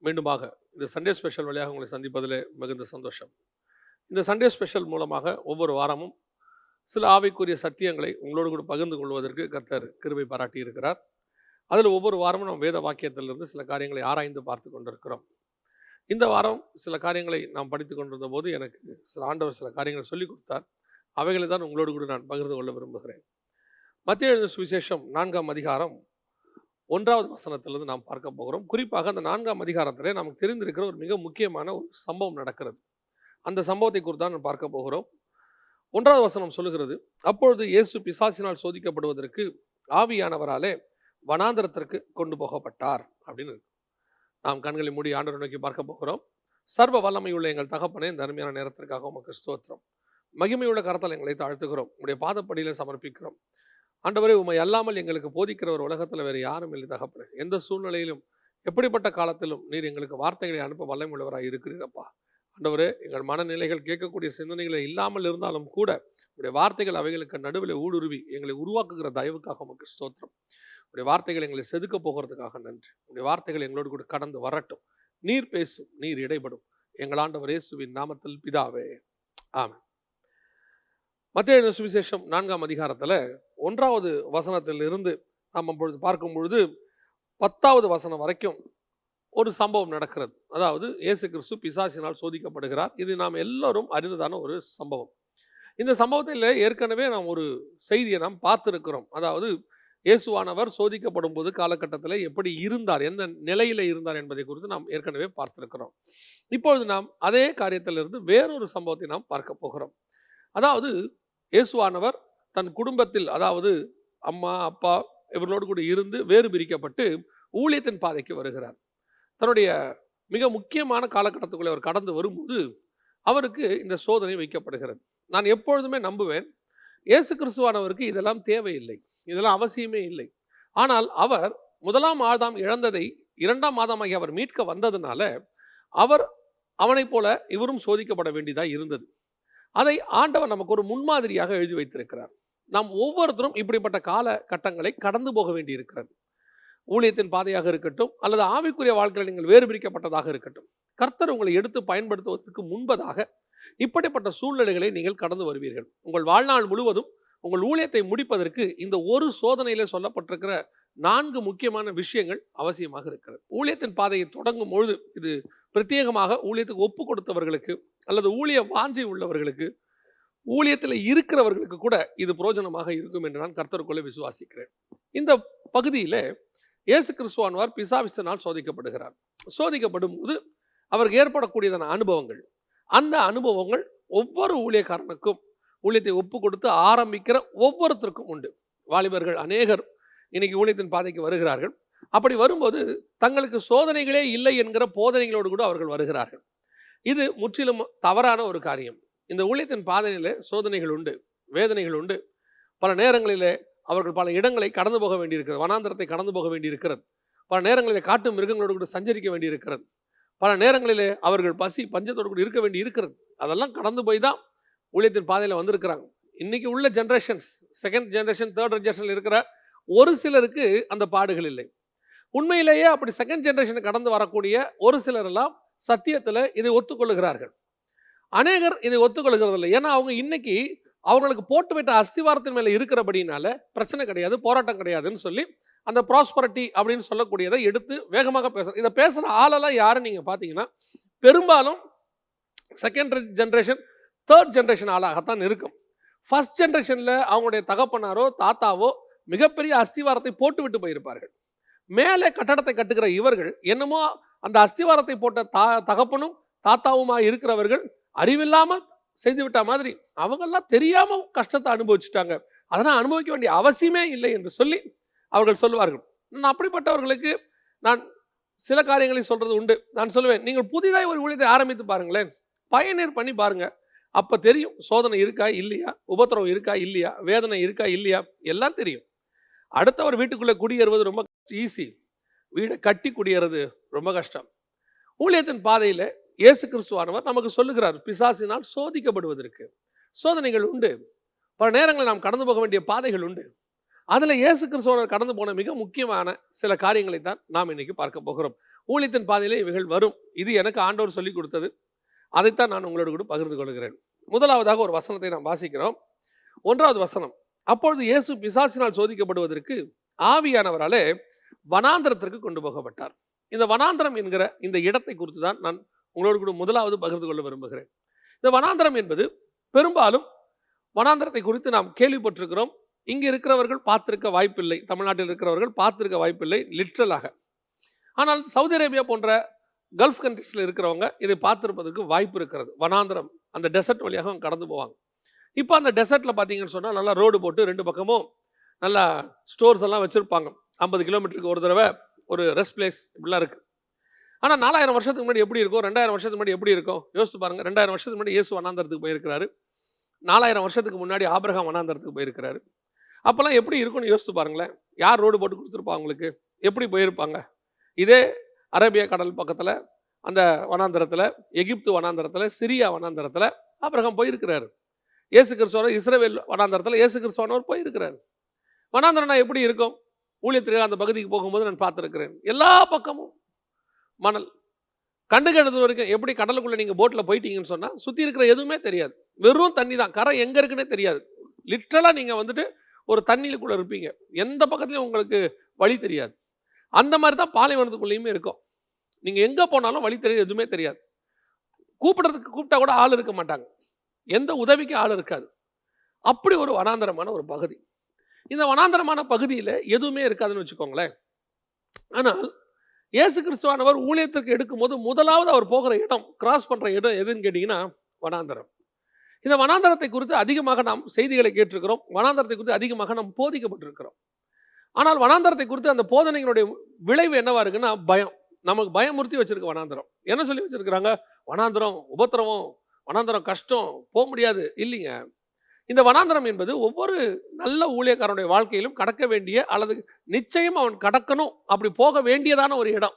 மீண்டுமாக இந்த Sunday special வழியாக உங்களை சந்திப்பதிலே மிகுந்த சந்தோஷம். இந்த சண்டே ஸ்பெஷல் மூலமாக ஒவ்வொரு வாரமும் சில ஆவிக்குரிய சத்தியங்களை உங்களோடு கூட பகிர்ந்து கொள்வதற்கு கர்த்தர் கிருபை பாராட்டி இருக்கிறார். அதில் ஒவ்வொரு வாரமும் நாம் வேத வாக்கியத்திலிருந்து சில காரியங்களை ஆராய்ந்து பார்த்து கொண்டிருக்கிறோம். இந்த வாரம் சில காரியங்களை நாம் படித்து கொண்டிருந்த போது எனக்கு ஆண்டவர் சில காரியங்களை சொல்லிக் கொடுத்தார். அவைகளை தான் உங்களோடு கூட நான் பகிர்ந்து கொள்ள விரும்புகிறேன். மத்தேயு எழுதின சுவிசேஷம் 4ஆம் அதிகாரம் 1வது வசனத்திலிருந்து நாம் பார்க்க போகிறோம். குறிப்பாக அந்த 4ஆம் அதிகாரத்திலே நமக்கு தெரிந்திருக்கிற ஒரு மிக முக்கியமான ஒரு சம்பவம் நடக்கிறது. அந்த சம்பவத்தை குறித்து தான் பார்க்க போகிறோம். 1வது வசனம் சொல்லுகிறது, அப்பொழுது இயேசு பிசாசினால் சோதிக்கப்படுவதற்கு ஆவியானவராலே வனாந்தரத்திற்கு கொண்டு போகப்பட்டார் அப்படின்னு நாம் கண்களை மூடி ஆண்டவரை நோக்கி பார்க்க போகிறோம். சர்வ வல்லமையுள்ள எங்கள் தகப்பனே, இந்த அருமையான நேரத்திற்காக உமக்கு ஸ்தோத்திரம். மகிமையுள்ள கரத்தால் எங்களை தாழ்த்துகிறோம், உடைய பாதப்படியில் சமர்ப்பிக்கிறோம். ஆண்டவரே, உம்மை அல்லாமல் எங்களுக்கு போதிக்கிற ஒரு உலகத்தில் வேறு யாரும் இல்லை தகப்பனே. எந்த சூழ்நிலையிலும் எப்படிப்பட்ட காலத்திலும் நீர் எங்களுக்கு வார்த்தைகளை அனுப்ப வல்லமையுள்ளவராக இருக்கிறீரப்பா. ஆண்டவரே, எங்கள் மனநிலைகள் கேட்கக்கூடிய சிந்தனைகளை இல்லாமல் இருந்தாலும் கூட உடைய வார்த்தைகள் அவைகளுக்கு நடுவில் ஊடுருவி எங்களை உருவாக்குகிற தயவுக்காக உமக்கு ஸ்தோத்திரம். உடைய வார்த்தைகள் எங்களை செதுக்க போகிறதுக்காக நன்றி. உடைய வார்த்தைகள் எங்களோடு கூட கடந்து வரட்டும். நீர் பேசும், நீர் இடைப்படும். எங்கள் ஆண்டவர் இயேசுவின் நாமத்தில் பிதாவே, ஆமென். மத்தேயு எழுதின சுவிசேஷம் 4ஆம் அதிகாரத்தில் 1வது வசனத்தில் இருந்து நாம் அப்பொழுது பார்க்கும் பொழுது 10வது வசனம் வரைக்கும் ஒரு சம்பவம் நடக்கிறது. அதாவது இயேசு கிறிஸ்து பிசாசினால் சோதிக்கப்படுகிறார். இது நாம் எல்லோரும் அறிந்ததான ஒரு சம்பவம். இந்த சம்பவத்தில் ஏற்கனவே நாம் ஒரு செய்தியை நாம் பார்த்திருக்கிறோம். அதாவது இயேசுவானவர் சோதிக்கப்படும் போது காலகட்டத்தில் எப்படி இருந்தார், எந்த நிலையில் இருந்தார் என்பதை குறித்து நாம் ஏற்கனவே பார்த்திருக்கிறோம். இப்பொழுது நாம் அதே காரியத்திலிருந்து வேறொரு சம்பவத்தை நாம் பார்க்க போகிறோம். அதாவது இயேசுவானவர் தன் குடும்பத்தில், அதாவது அம்மா அப்பா இவர்களோடு கூட இருந்து வேறு பிரிக்கப்பட்டு ஊழியத்தின் பாதைக்கு வருகிறார். தன்னுடைய மிக முக்கியமான காலகட்டத்துக்குள்ளே அவர் கடந்து வரும்போது அவருக்கு இந்த சோதனை வைக்கப்படுகிறது. நான் எப்பொழுதுமே நம்புவேன், இயேசு கிறிஸ்துவானவருக்கு இதெல்லாம் தேவையில்லை, இதெல்லாம் அவசியமே இல்லை. ஆனால் அவர் 1ஆம் ஆதாம் இழந்ததை 2ஆம் ஆதாமாகி அவர் மீட்க வந்ததுனால அவனைப் போல இவரும் சோதிக்கப்பட வேண்டியதாக இருந்தது. அதை ஆண்டவர் நமக்கு ஒரு முன்மாதிரியாக எழுதி வைத்திருக்கிறார். நாம் ஒவ்வொருத்தரும் இப்படிப்பட்ட காலகட்டங்களை கடந்து போக வேண்டி இருக்கிறது. ஊழியத்தின் பாதையாக இருக்கட்டும், அல்லது ஆவிக்குரிய வாழ்க்கையில் நீங்கள் வேறு பிரிக்கப்பட்டதாக இருக்கட்டும், கர்த்தர் உங்களை எடுத்து பயன்படுத்துவதற்கு முன்பதாக இப்படிப்பட்ட சூழ்நிலைகளை நீங்கள் கடந்து வருவீர்கள். உங்கள் வாழ்நாள் முழுவதும் உங்கள் ஊழியத்தை முடிப்பதற்கு இந்த ஒரு சோதனையில சொல்லப்பட்டிருக்கிற 4 முக்கியமான விஷயங்கள் அவசியமாக இருக்கிறது. ஊழியத்தின் பாதையை தொடங்கும் பொழுது இது பிரத்யேகமாக ஊழியத்துக்கு ஒப்பு கொடுத்தவர்களுக்கு, அல்லது ஊழிய வாஞ்சை உள்ளவர்களுக்கு, ஊழியத்தில் இருக்கிறவர்களுக்கு கூட இது பிரயோஜனமாக இருக்கும் என்று நான் கர்த்தருக்குள்ளே விசுவாசிக்கிறேன். இந்த பகுதியில் இயேசு கிறிஸ்துவானவர் பிசாசினால் சோதிக்கப்படுகிறார். சோதிக்கப்படும் போது அவருக்கு ஏற்படக்கூடியதான அனுபவங்கள், அந்த அனுபவங்கள் ஒவ்வொரு ஊழியக்காரனுக்கும், ஊழியத்தை ஒப்பு கொடுத்து ஆரம்பிக்கிற ஒவ்வொருத்தருக்கும் உண்டு. வாலிபர்கள் அநேகர் இன்னைக்கு ஊழியத்தின் பாதைக்கு வருகிறார்கள். அப்படி வரும்போது தங்களுக்கு சோதனைகளே இல்லை என்கிற போதனைகளோடு கூட அவர்கள் வருகிறார்கள். இது முற்றிலும் தவறான ஒரு காரியம். இந்த ஊழியத்தின் பாதையிலே சோதனைகள் உண்டு, வேதனைகள் உண்டு. பல நேரங்களிலே அவர்கள் பல இடங்களை கடந்து போக வேண்டியிருக்கிறது, வனாந்தரத்தை கடந்து போக வேண்டியிருக்கிறது. பல நேரங்களிலே காட்டு மிருகங்களோடு கூட சஞ்சரிக்க வேண்டியிருக்கிறது. பல நேரங்களிலே அவர்கள் பசி பஞ்சத்தோடு கூட இருக்க வேண்டி இருக்கிறது. அதெல்லாம் கடந்து போய் தான் ஊழியத்தின் பாதையில் வந்திருக்கிறாங்க. இன்னைக்கு உள்ள ஜென்ரேஷன்ஸ், 2nd ஜென்ரேஷன் 3rd ஜென்ரேஷனில் இருக்கிற ஒரு சிலருக்கு அந்த பாடுகள் இல்லை. உண்மையிலேயே அப்படி 2nd ஜென்ரேஷனை கடந்து வரக்கூடிய ஒரு சிலர் எல்லாம் சத்தியத்தில் இதை ஒத்துக்கொள்ளுகிறார்கள். அநேகர் இதை ஒத்துக்கொள்கிறது இல்லை. ஏன்னா அவங்க இன்னைக்கு அவங்களுக்கு போட்டு விட்ட அஸ்திவாரத்தின் மேலே இருக்கிறபடினால பிரச்சனை கிடையாது, போராட்டம் கிடையாதுன்னு சொல்லி அந்த ப்ராஸ்பரிட்டி அப்படின்னு சொல்லக்கூடியதை எடுத்து வேகமாக பேசுகிறார். இதை பேசுகிற ஆளெல்லாம் யாரும் நீங்கள் பார்த்தீங்கன்னா பெரும்பாலும் 2nd ஜென்ரேஷன் 3rd ஜென்ரேஷன் ஆளாகத்தான் இருக்கும். 1st ஜென்ரேஷனில் அவங்களுடைய தகப்பனாரோ தாத்தாவோ மிகப்பெரிய அஸ்திவாரத்தை போட்டு விட்டு போயிருப்பார்கள். மேலே கட்டடத்தை கட்டுகிற இவர்கள் என்னமோ அந்த அஸ்திவாரத்தை போட்ட தகப்பனும் தாத்தாவுமா இருக்கிறவர்கள் அறிவில்லாமல் செய்துவிட்ட மாதிரி அவங்கெல்லாம் தெரியாமல் கஷ்டத்தை அனுபவிச்சுட்டாங்க, அதெல்லாம் அனுபவிக்க வேண்டிய அவசியமே இல்லை என்று சொல்லி அவர்கள் சொல்லுவார்கள். நான் அப்படிப்பட்டவர்களுக்கு நான் சில காரியங்களை சொல்றது உண்டு. நான் சொல்லுவேன், நீங்கள் புதிதாக ஒரு ஊழியத்தை ஆரம்பித்து பாருங்களேன், பயனீர் பண்ணி பாருங்க, அப்போ தெரியும் சோதனை இருக்கா இல்லையா, உபத்திரவம் இருக்கா இல்லையா, வேதனை இருக்கா இல்லையா, எல்லாம் தெரியும். அடுத்தவர் வீட்டுக்குள்ளே குடியேறுவது ரொம்ப ஈஸி, வீடை கட்டி குடியேறது ரொம்ப கஷ்டம். ஊழியத்தின் பாதையில் இயேசு கிறிஸ்துவானவர் நமக்கு சொல்லுகிறார், பிசாசினால் சோதிக்கப்படுவதற்கு சோதனைகள் உண்டு. பல நேரங்களில் நாம் கடந்து போக வேண்டிய பாதைகள் உண்டு. அதில் இயேசு கிறிஸ்துவானவர் கடந்து போன மிக முக்கியமான சில காரியங்களை தான் நாம் இன்னைக்கு பார்க்க போகிறோம். ஊழியத்தின் பாதையிலே இவைகள் வரும். இது எனக்கு ஆண்டவர் சொல்லிக் கொடுத்தது. அதைத்தான் நான் உங்களோடு கூட பகிர்ந்து கொள்கிறேன். முதலாவதாக ஒரு வசனத்தை நாம் வாசிக்கிறோம். 1வது வசனம். அப்பொழுது இயேசு பிசாசினால் சோதிக்கப்படுவதற்கு ஆவியானவராலே வனாந்தரத்திற்கு கொண்டு போகப்பட்டார். இந்த வனாந்தரம் என்கிற இந்த இடத்தை குறித்து தான் நான் உங்களோடு கூட முதலாவது பகிர்ந்து கொள்ள விரும்புகிறேன். இந்த வனாந்தரம் என்பது பெரும்பாலும் வனாந்தரத்தை குறித்து நாம் கேள்விப்பட்டிருக்கிறோம். இங்கே இருக்கிறவர்கள் பார்த்திருக்க வாய்ப்பில்லை, தமிழ்நாட்டில் இருக்கிறவர்கள் பார்த்திருக்க வாய்ப்பில்லை லிட்ரலாக. ஆனால் சவுதி அரேபியா போன்ற கல்ஃப் கண்ட்ரீஸில் இருக்கிறவங்க இதை பார்த்துருப்பதற்கு வாய்ப்பு இருக்கிறது. வனாந்தரம், அந்த டெசர்ட் வழியாக அவங்க கடந்து போவாங்க. இப்போ அந்த டெசர்ட்டில் பார்த்தீங்கன்னு சொன்னால் நல்லா ரோடு போட்டு 2 பக்கமும் நல்லா ஸ்டோர்ஸ் எல்லாம் வச்சுருப்பாங்க. 50 கிலோமீட்டருக்கு ஒரு தடவை ஒரு ரெஸ்ட் பிளேஸ் இப்படிலாம் இருக்குது. ஆனால் 4000 வருஷத்துக்கு முன்னாடி எப்படி இருக்கும், 2000 வருஷத்துக்கு முன்னாடி எப்படி இருக்கும் யோசித்து பாருங்கள். 2000 வருஷத்துக்கு முன்னாடி இயேசு வனாந்தரத்துக்கு போயிருக்கிறாரு. 4000 வருஷத்துக்கு முன்னாடி ஆபிரகாம் வனாந்தரத்துக்கு போயிருக்கிறாரு. அப்போல்லாம் எப்படி இருக்கும்னு யோசித்து பாருங்களேன். யார் ரோடு போட்டு கொடுத்துருப்பா அவங்களுக்கு, எப்படி போயிருப்பாங்க? இதே அரேபியா கடல் பக்கத்தில் அந்த வனாந்தரத்தில், எகிப்து வனாந்தரத்தில், சிரியா வனாந்தரத்தில் ஆபிரகாம் போயிருக்கிறாரு. இயேசு கிறிஸ்துவர் இஸ்ரவேல் வனாந்தரத்தில் இயேசு கிறிஸ்துவானவர் போயிருக்கிறார். வனாந்தரம்னா எப்படி இருக்கும்? ஊழியத்திற்கு அந்த பகுதிக்கு போகும்போது நான் பார்த்துருக்கிறேன். எல்லா பக்கமும் மணல், கண்டுகெடுத்து வரைக்கும். எப்படி கடலுக்குள்ளே நீங்கள் போட்டில் போயிட்டீங்கன்னு சொன்னால் சுற்றி இருக்கிற எதுவுமே தெரியாது, வெறும் தண்ணி தான். கரை எங்கே இருக்குன்னே தெரியாது. லிட்ரலாக நீங்கள் வந்துட்டு ஒரு தண்ணியிலுக்குள்ளே இருப்பீங்க, எந்த பக்கத்துலையும் உங்களுக்கு வழி தெரியாது. அந்த மாதிரி தான் பாலைவனத்துக்குள்ளேயுமே இருக்கும். நீங்கள் எங்கே போனாலும் வழி தெரியாது, எதுவுமே தெரியாது. கூப்பிட்டா கூட ஆள் இருக்க மாட்டாங்க, எந்த உதவிக்கு ஆள் இருக்காது. அப்படி ஒரு வனாந்தரமான ஒரு பகுதி. இந்த வனாந்தரமான பகுதியில் எதுவுமே இருக்காதுன்னு வச்சுக்கோங்களேன். ஆனால் இயேசு கிறிஸ்துவானவர் ஊழியத்திற்கு எடுக்கும்போது முதலாவது அவர் போகிற இடம், கிராஸ் பண்ணுற இடம் எதுன்னு கேட்டிங்கன்னா வனாந்தரம். இந்த வனாந்தரத்தை குறித்து அதிகமாக நாம் செய்திகளை கேட்டிருக்கிறோம். வனாந்தரத்தை குறித்து அதிகமாக நாம் போதிக்கப்பட்டிருக்கிறோம். ஆனால் வனாந்தரத்தை குறித்து அந்த போதனைகளுடைய விளைவு என்னவா இருக்குன்னா பயம். நமக்கு பயமுறுத்தி வச்சிருக்க வனாந்தரம். என்ன சொல்லி வச்சிருக்கிறாங்க? வனாந்தரம் உபத்திரவம், வனாந்தரம் கஷ்டம், போக முடியாது. இல்லைங்க, இந்த வனாந்தரம் என்பது ஒவ்வொரு நல்ல ஊழியக்காரனுடைய வாழ்க்கையிலும் கடக்க வேண்டிய, அல்லது நிச்சயம் அவன் கடக்கணும், அப்படி போக வேண்டியதான ஒரு இடம்.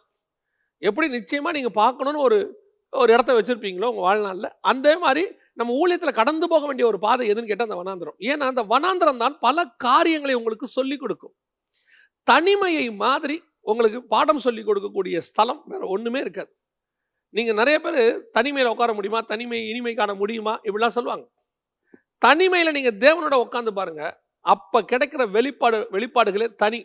எப்படி நிச்சயமாக நீங்கள் பார்க்கணுன்னு ஒரு இடத்த வச்சுருப்பீங்களோ உங்கள் வாழ்நாளில், அந்த மாதிரி நம்ம ஊழியத்தில் கடந்து போக வேண்டிய ஒரு பாதை எதுன்னு கேட்டால் அந்த வனாந்தரம். ஏன்னா அந்த வனாந்தரம் தான் பல காரியங்களை உங்களுக்கு சொல்லிக் கொடுக்கும். தனிமையை மாதிரி உங்களுக்கு பாடம் சொல்லிக் கொடுக்கக்கூடிய ஸ்தலம் வேற ஒன்றுமே இருக்காது. நீங்கள் நிறைய பேர் தனிமையில் உட்கார முடியுமா, தனிமை இனிமை காண முடியுமா இப்படிலாம் சொல்லுவாங்க. தனிமையில் நீங்கள் தேவனோட உட்காந்து பாருங்க, அப்போ கிடைக்கிற வெளிப்பாடுகளே தனி.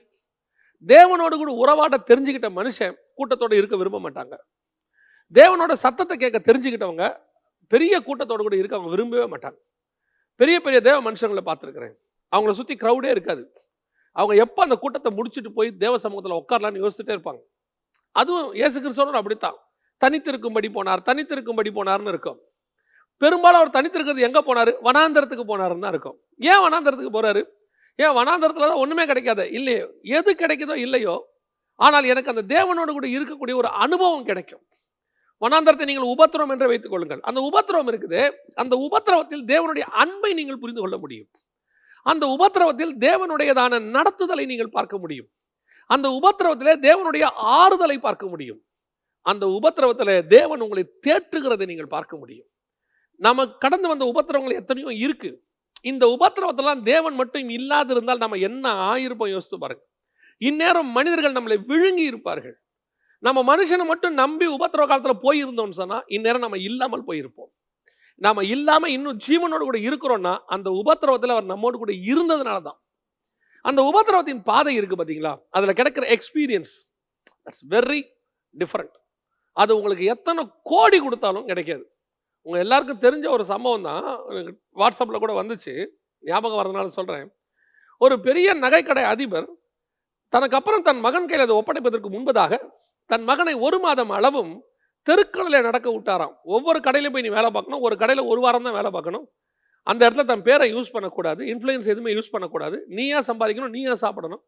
தேவனோடு கூட உறவாட தெரிஞ்சுக்கிட்ட மனுஷன் கூட்டத்தோடு இருக்க விரும்ப மாட்டாங்க. தேவனோட சத்தத்தை கேட்க தெரிஞ்சுக்கிட்டவங்க பெரிய கூட்டத்தோடு கூட இருக்க அவங்க விரும்பவே மாட்டாங்க. பெரிய பெரிய தேவ மனுஷங்களை பார்த்துருக்கிறேன், அவங்கள சுற்றி க்ரௌடே இருக்காது. அவங்க எப்போ அந்த கூட்டத்தை முடிச்சுட்டு போய் தேவ சமூகத்தில் உட்காரலான்னு யோசிச்சுட்டே இருப்பாங்க. அதுவும் இயேசு கிறிஸ்துவும் அப்படித்தான். தனித்திருக்கும்படி போனார்னு இருக்கும். பெரும்பாலும் அவர் தனித்திருக்கிறது எங்கே போனார்? வனாந்தரத்துக்கு போனாருன்னு தான் இருக்கும். ஏன் வனாந்தரத்துக்கு போகிறாரு? ஏன் வனாந்தரத்தில் தான் ஒன்றுமே கிடைக்காது இல்லையோ, எது கிடைக்குதோ இல்லையோ, ஆனால் எனக்கு அந்த தேவனோடு கூட இருக்கக்கூடிய ஒரு அனுபவம் கிடைக்கும். வனாந்தரத்தை நீங்கள் உபத்திரவம் என்று வைத்துக் கொள்ளுங்கள். அந்த உபத்திரவம் இருக்குது, அந்த உபத்திரவத்தில் தேவனுடைய அன்பை நீங்கள் புரிந்து கொள்ள முடியும். அந்த உபத்திரவத்தில் தேவனுடையதான நடத்துதலை நீங்கள் பார்க்க முடியும். அந்த உபத்திரவத்திலே தேவனுடைய ஆறுதலை பார்க்க முடியும். அந்த உபத்திரவத்தில் தேவன் உங்களை தேற்றுகிறதை நீங்கள் பார்க்க முடியும். நமக்கு கடந்து வந்த உபத்திரவங்கள் எத்தனையோ இருக்கு. இந்த உபத்திரவத்தெல்லாம் தேவன் மட்டும் இல்லாதிருந்தால் நம்ம என்ன ஆயிருப்போம் யோசித்து பாருங்க. இந்நேரம் மனிதர்கள் நம்மளை விழுங்கி இருப்பார்கள். நம்ம மனுஷனை மட்டும் நம்பி உபத்திரவ காலத்தில் போயிருந்தோம்னு சொன்னால் இந்நேரம் நம்ம இல்லாமல் போயிருப்போம். நாம இல்லாமல் இன்னும் ஜீவனோடு கூட இருக்கிறோம்னா அந்த உபத்திரவத்தில் அவர் நம்மோடு கூட இருந்ததுனால தான். அந்த உபத்திரவத்தின் பாதை இருக்கு பார்த்தீங்களா, அதில் கிடைக்கிற எக்ஸ்பீரியன்ஸ் தட்ஸ் வெரி டிஃப்ரெண்ட். அது உங்களுக்கு எத்தனை கோடி கொடுத்தாலும் கிடைக்காது. உங்கள் எல்லாருக்கும் தெரிஞ்ச ஒரு சம்பவம் தான், வாட்ஸ்அப்பில் கூட வந்துச்சு, ஞாபகம் வரதுனால சொல்கிறேன். ஒரு பெரிய நகைக்கடை அதிபர் தனக்கு அப்புறம் தன் மகன் கையில் அதை ஒப்படைப்பதற்கு முன்பதாக தன் மகனை 1 மாதம் அளவும் தெருக்களில் நடக்க விட்டாராம். ஒவ்வொரு கடையிலும் போய் நீ வேலை பார்க்கணும், ஒரு கடையில் 1 வாரம் தான் வேலை பார்க்கணும், அந்த இடத்துல தன் பேரை யூஸ் பண்ணக்கூடாது, இன்ஃப்ளூயன்ஸ் எதுவுமே யூஸ் பண்ணக்கூடாது, நீயா சம்பாதிக்கணும், நீயா சாப்பிடணும்,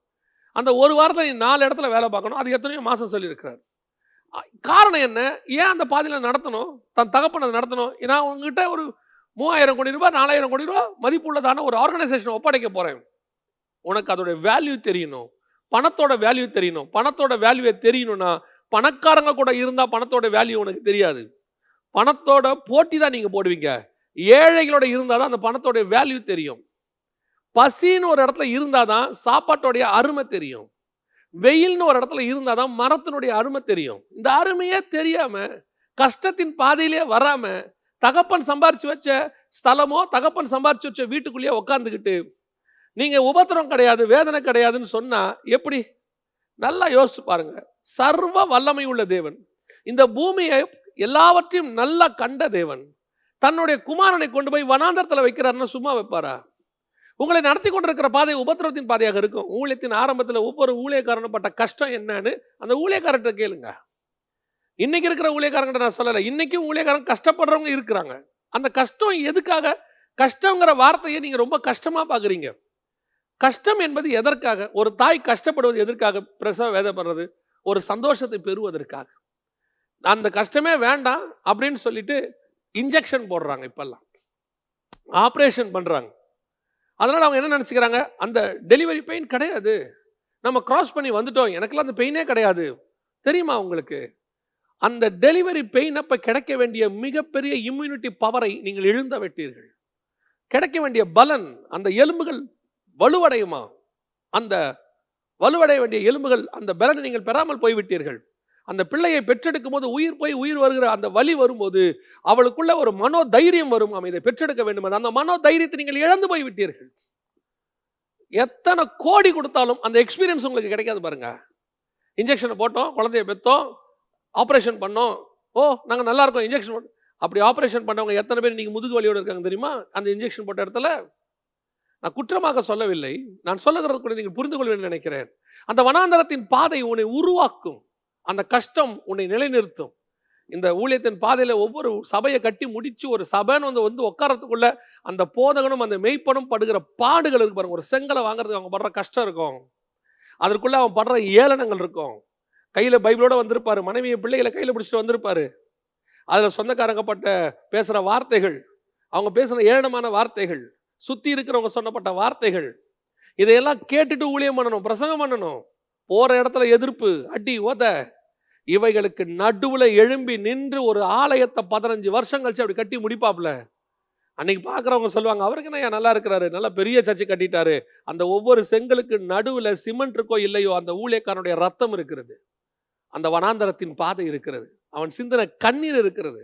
அந்த 1 வாரத்தில் நீ 4 இடத்துல வேலை பார்க்கணும். அது எத்தனையோ மாதம் சொல்லியிருக்கிறார். காரணம் என்ன? ஏன் அந்த பாதையில் நடத்தணும்? தன் தகப்பனை நடத்தணும். நான் உங்ககிட்ட ஒரு 3000 கோடி ரூபாய் 4000 கோடி ரூபாய் மதிப்புள்ளதான ஒரு ஆர்கனைசேஷனை ஒப்படைக்க போகிறேன். உனக்கு அதோடைய வேல்யூ தெரியணும், பணத்தோட வேல்யூ தெரியணும். பணத்தோட வேல்யூவை தெரியணும்னா பணக்காரங்க கூட இருந்தால் பணத்தோட வேல்யூ உனக்கு தெரியாது. பணத்தோட போட்டி தான் நீங்கள் போடுவீங்க. ஏழைகளோட இருந்தால் தான் அந்த பணத்தோட வேல்யூ தெரியும். பசின்னு ஒரு இடத்துல இருந்தால் தான் சாப்பாட்டோடைய அருமை தெரியும். வெயில்னு ஒரு இடத்துல இருந்தாதான் மரத்தினுடைய அருமை தெரியும். இந்த அருமையே தெரியாம கஷ்டத்தின் பாதையிலே வராம தகப்பன் சம்பாரிச்சு வச்ச ஸ்தலமோ தகப்பன் சம்பாரிச்சு வச்ச வீட்டுக்குள்ளேயே உட்காந்துக்கிட்டு நீங்க உபத்திரம் கிடையாது வேதனை கிடையாதுன்னு சொன்னா எப்படி? நல்லா யோசிச்சு பாருங்க. சர்வ வல்லமை உள்ள தேவன், இந்த பூமியை எல்லாவற்றையும் நல்லா கண்ட தேவன், தன்னுடைய குமாரனை கொண்டு போய் வனாந்தரத்தில் வைக்கிறாருன்னா சும்மா வைப்பாரா? உங்களை நடத்தி கொண்டிருக்கிற பாதை உபத்திரத்தின் பாதையாக இருக்கும். ஊழியத்தின் ஆரம்பத்தில் ஒவ்வொரு ஊழியக்காரனும் பட்ட கஷ்டம் என்னன்னு அந்த ஊழியக்காரர்கிட்ட கேளுங்க. இன்னைக்கு இருக்கிற ஊழியக்காரங்கிட்ட நான் சொல்லலை, இன்னைக்கும் ஊழியக்காரங்க கஷ்டப்படுறவங்க இருக்கிறாங்க. அந்த கஷ்டம் எதுக்காக? கஷ்டங்கிற வார்த்தையை நீங்க ரொம்ப கஷ்டமா பாக்குறீங்க. கஷ்டம் என்பது எதற்காக? ஒரு தாய் கஷ்டப்படுவது எதற்காக? பிரசவ வேதப்படுறது ஒரு சந்தோஷத்தை பெறுவதற்காக. அந்த கஷ்டமே வேண்டாம் அப்படின்னு சொல்லிட்டு இன்ஜெக்ஷன் போடுறாங்க, இப்பெல்லாம் ஆப்ரேஷன் பண்றாங்க. அதனால அவங்க என்ன நினைச்சுக்கிறாங்க? அந்த டெலிவரி பெயின் கிடையாது, நம்ம கிராஸ் பண்ணி வந்துட்டோம், எனக்குலாம் அந்த பெயினே கிடையாது. தெரியுமா உங்களுக்கு? அந்த டெலிவரி பெயின் அப்ப கிடைக்க வேண்டிய மிகப்பெரிய இம்யூனிட்டி பவரை நீங்கள் இழந்து விட்டீர்கள். கிடைக்க வேண்டிய பலன், அந்த எலும்புகள் வலுவடையுமா? அந்த வலுவடைய வேண்டிய எலும்புகள், அந்த பலனை நீங்கள் பெறாமல் போய்விட்டீர்கள். அந்த பிள்ளையை பெற்றெடுக்கும் போது உயிர் போய் உயிர் வருகிற அந்த வலி வரும்போது அவளுக்குள்ள ஒரு மனோ தைரியம் வரும், இதை பெற்றெடுக்க வேண்டும். அந்த மனோ தைரியத்தை நீங்கள் இழந்து போய் விட்டீர்கள். எத்தனை கோடி கொடுத்தாலும் அந்த எக்ஸ்பீரியன்ஸ் உங்களுக்கு கிடைக்காது பாருங்க. இன்ஜெக்ஷனை போட்டோம், குழந்தைய பெற்றோம், ஆப்ரேஷன் பண்ணோம், ஓ நாங்கள் நல்லா இருக்கோம், இன்ஜெக்ஷன் அப்படி ஆப்ரேஷன் பண்ணவங்க எத்தனை பேர் நீங்கள் முதுகு வலியோடு இருக்காங்க தெரியுமா? அந்த இன்ஜெக்ஷன் போட்ட இடத்துல. நான் குற்றமாக சொல்லவில்லை, நான் சொல்லுகிறது கூட நீங்கள் புரிந்து கொள்வேன் நினைக்கிறேன். அந்த வனாந்தரத்தின் பாதை உன்னை உருவாக்கும், அந்த கஷ்டம் உன்னை நிலைநிறுத்தும். இந்த ஊழியத்தின் பாதையில் ஒவ்வொரு சபையை கட்டி முடிச்சு ஒரு சபைன்னு வந்து உட்காரத்துக்குள்ள அந்த போதகனும் அந்த மெய்ப்பனும் படுகிற பாடுகள் இருக்கு பாருங்க. ஒரு செங்கலை வாங்குறதுக்கு அவங்க படுற கஷ்டம் இருக்கும், அதற்குள்ள அவன் படுற ஏளனங்கள் இருக்கும். கையில் பைபிளோட வந்திருப்பாரு, மனைவியை பிள்ளைகளை கையில் பிடிச்சிட்டு வந்திருப்பாரு. அதில் சொந்தக்காரங்கப்பட்ட பேசுகிற வார்த்தைகள், அவங்க பேசுகிற ஏளனமான வார்த்தைகள், சுற்றி இருக்கிறவங்க சொன்னப்பட்ட வார்த்தைகள், இதையெல்லாம் கேட்டுட்டு ஊழியம் பண்ணணும், பிரசங்கம் பண்ணணும். போகிற இடத்துல எதிர்ப்பு, அடி உத, இவைகளுக்கு நடுவில் எழும்பி நின்று ஒரு ஆலயத்தை 15 வருஷம் கழிச்சு அப்படி கட்டி முடிப்பாப்ல. அன்னைக்கு பார்க்குறவங்க சொல்லுவாங்க, அவருக்கு என்ன நல்லா இருக்கிறாரு, நல்லா பெரிய சர்ச்சை கட்டிட்டாரு. அந்த ஒவ்வொரு செங்கலுக்கு நடுவில் சிமெண்ட் இருக்கோ இல்லையோ அந்த ஊழியக்காரனுடைய ரத்தம் இருக்கிறது, அந்த வனாந்தரத்தின் பாதை இருக்கிறது, அவன் சிந்தனை கண்ணீர் இருக்கிறது.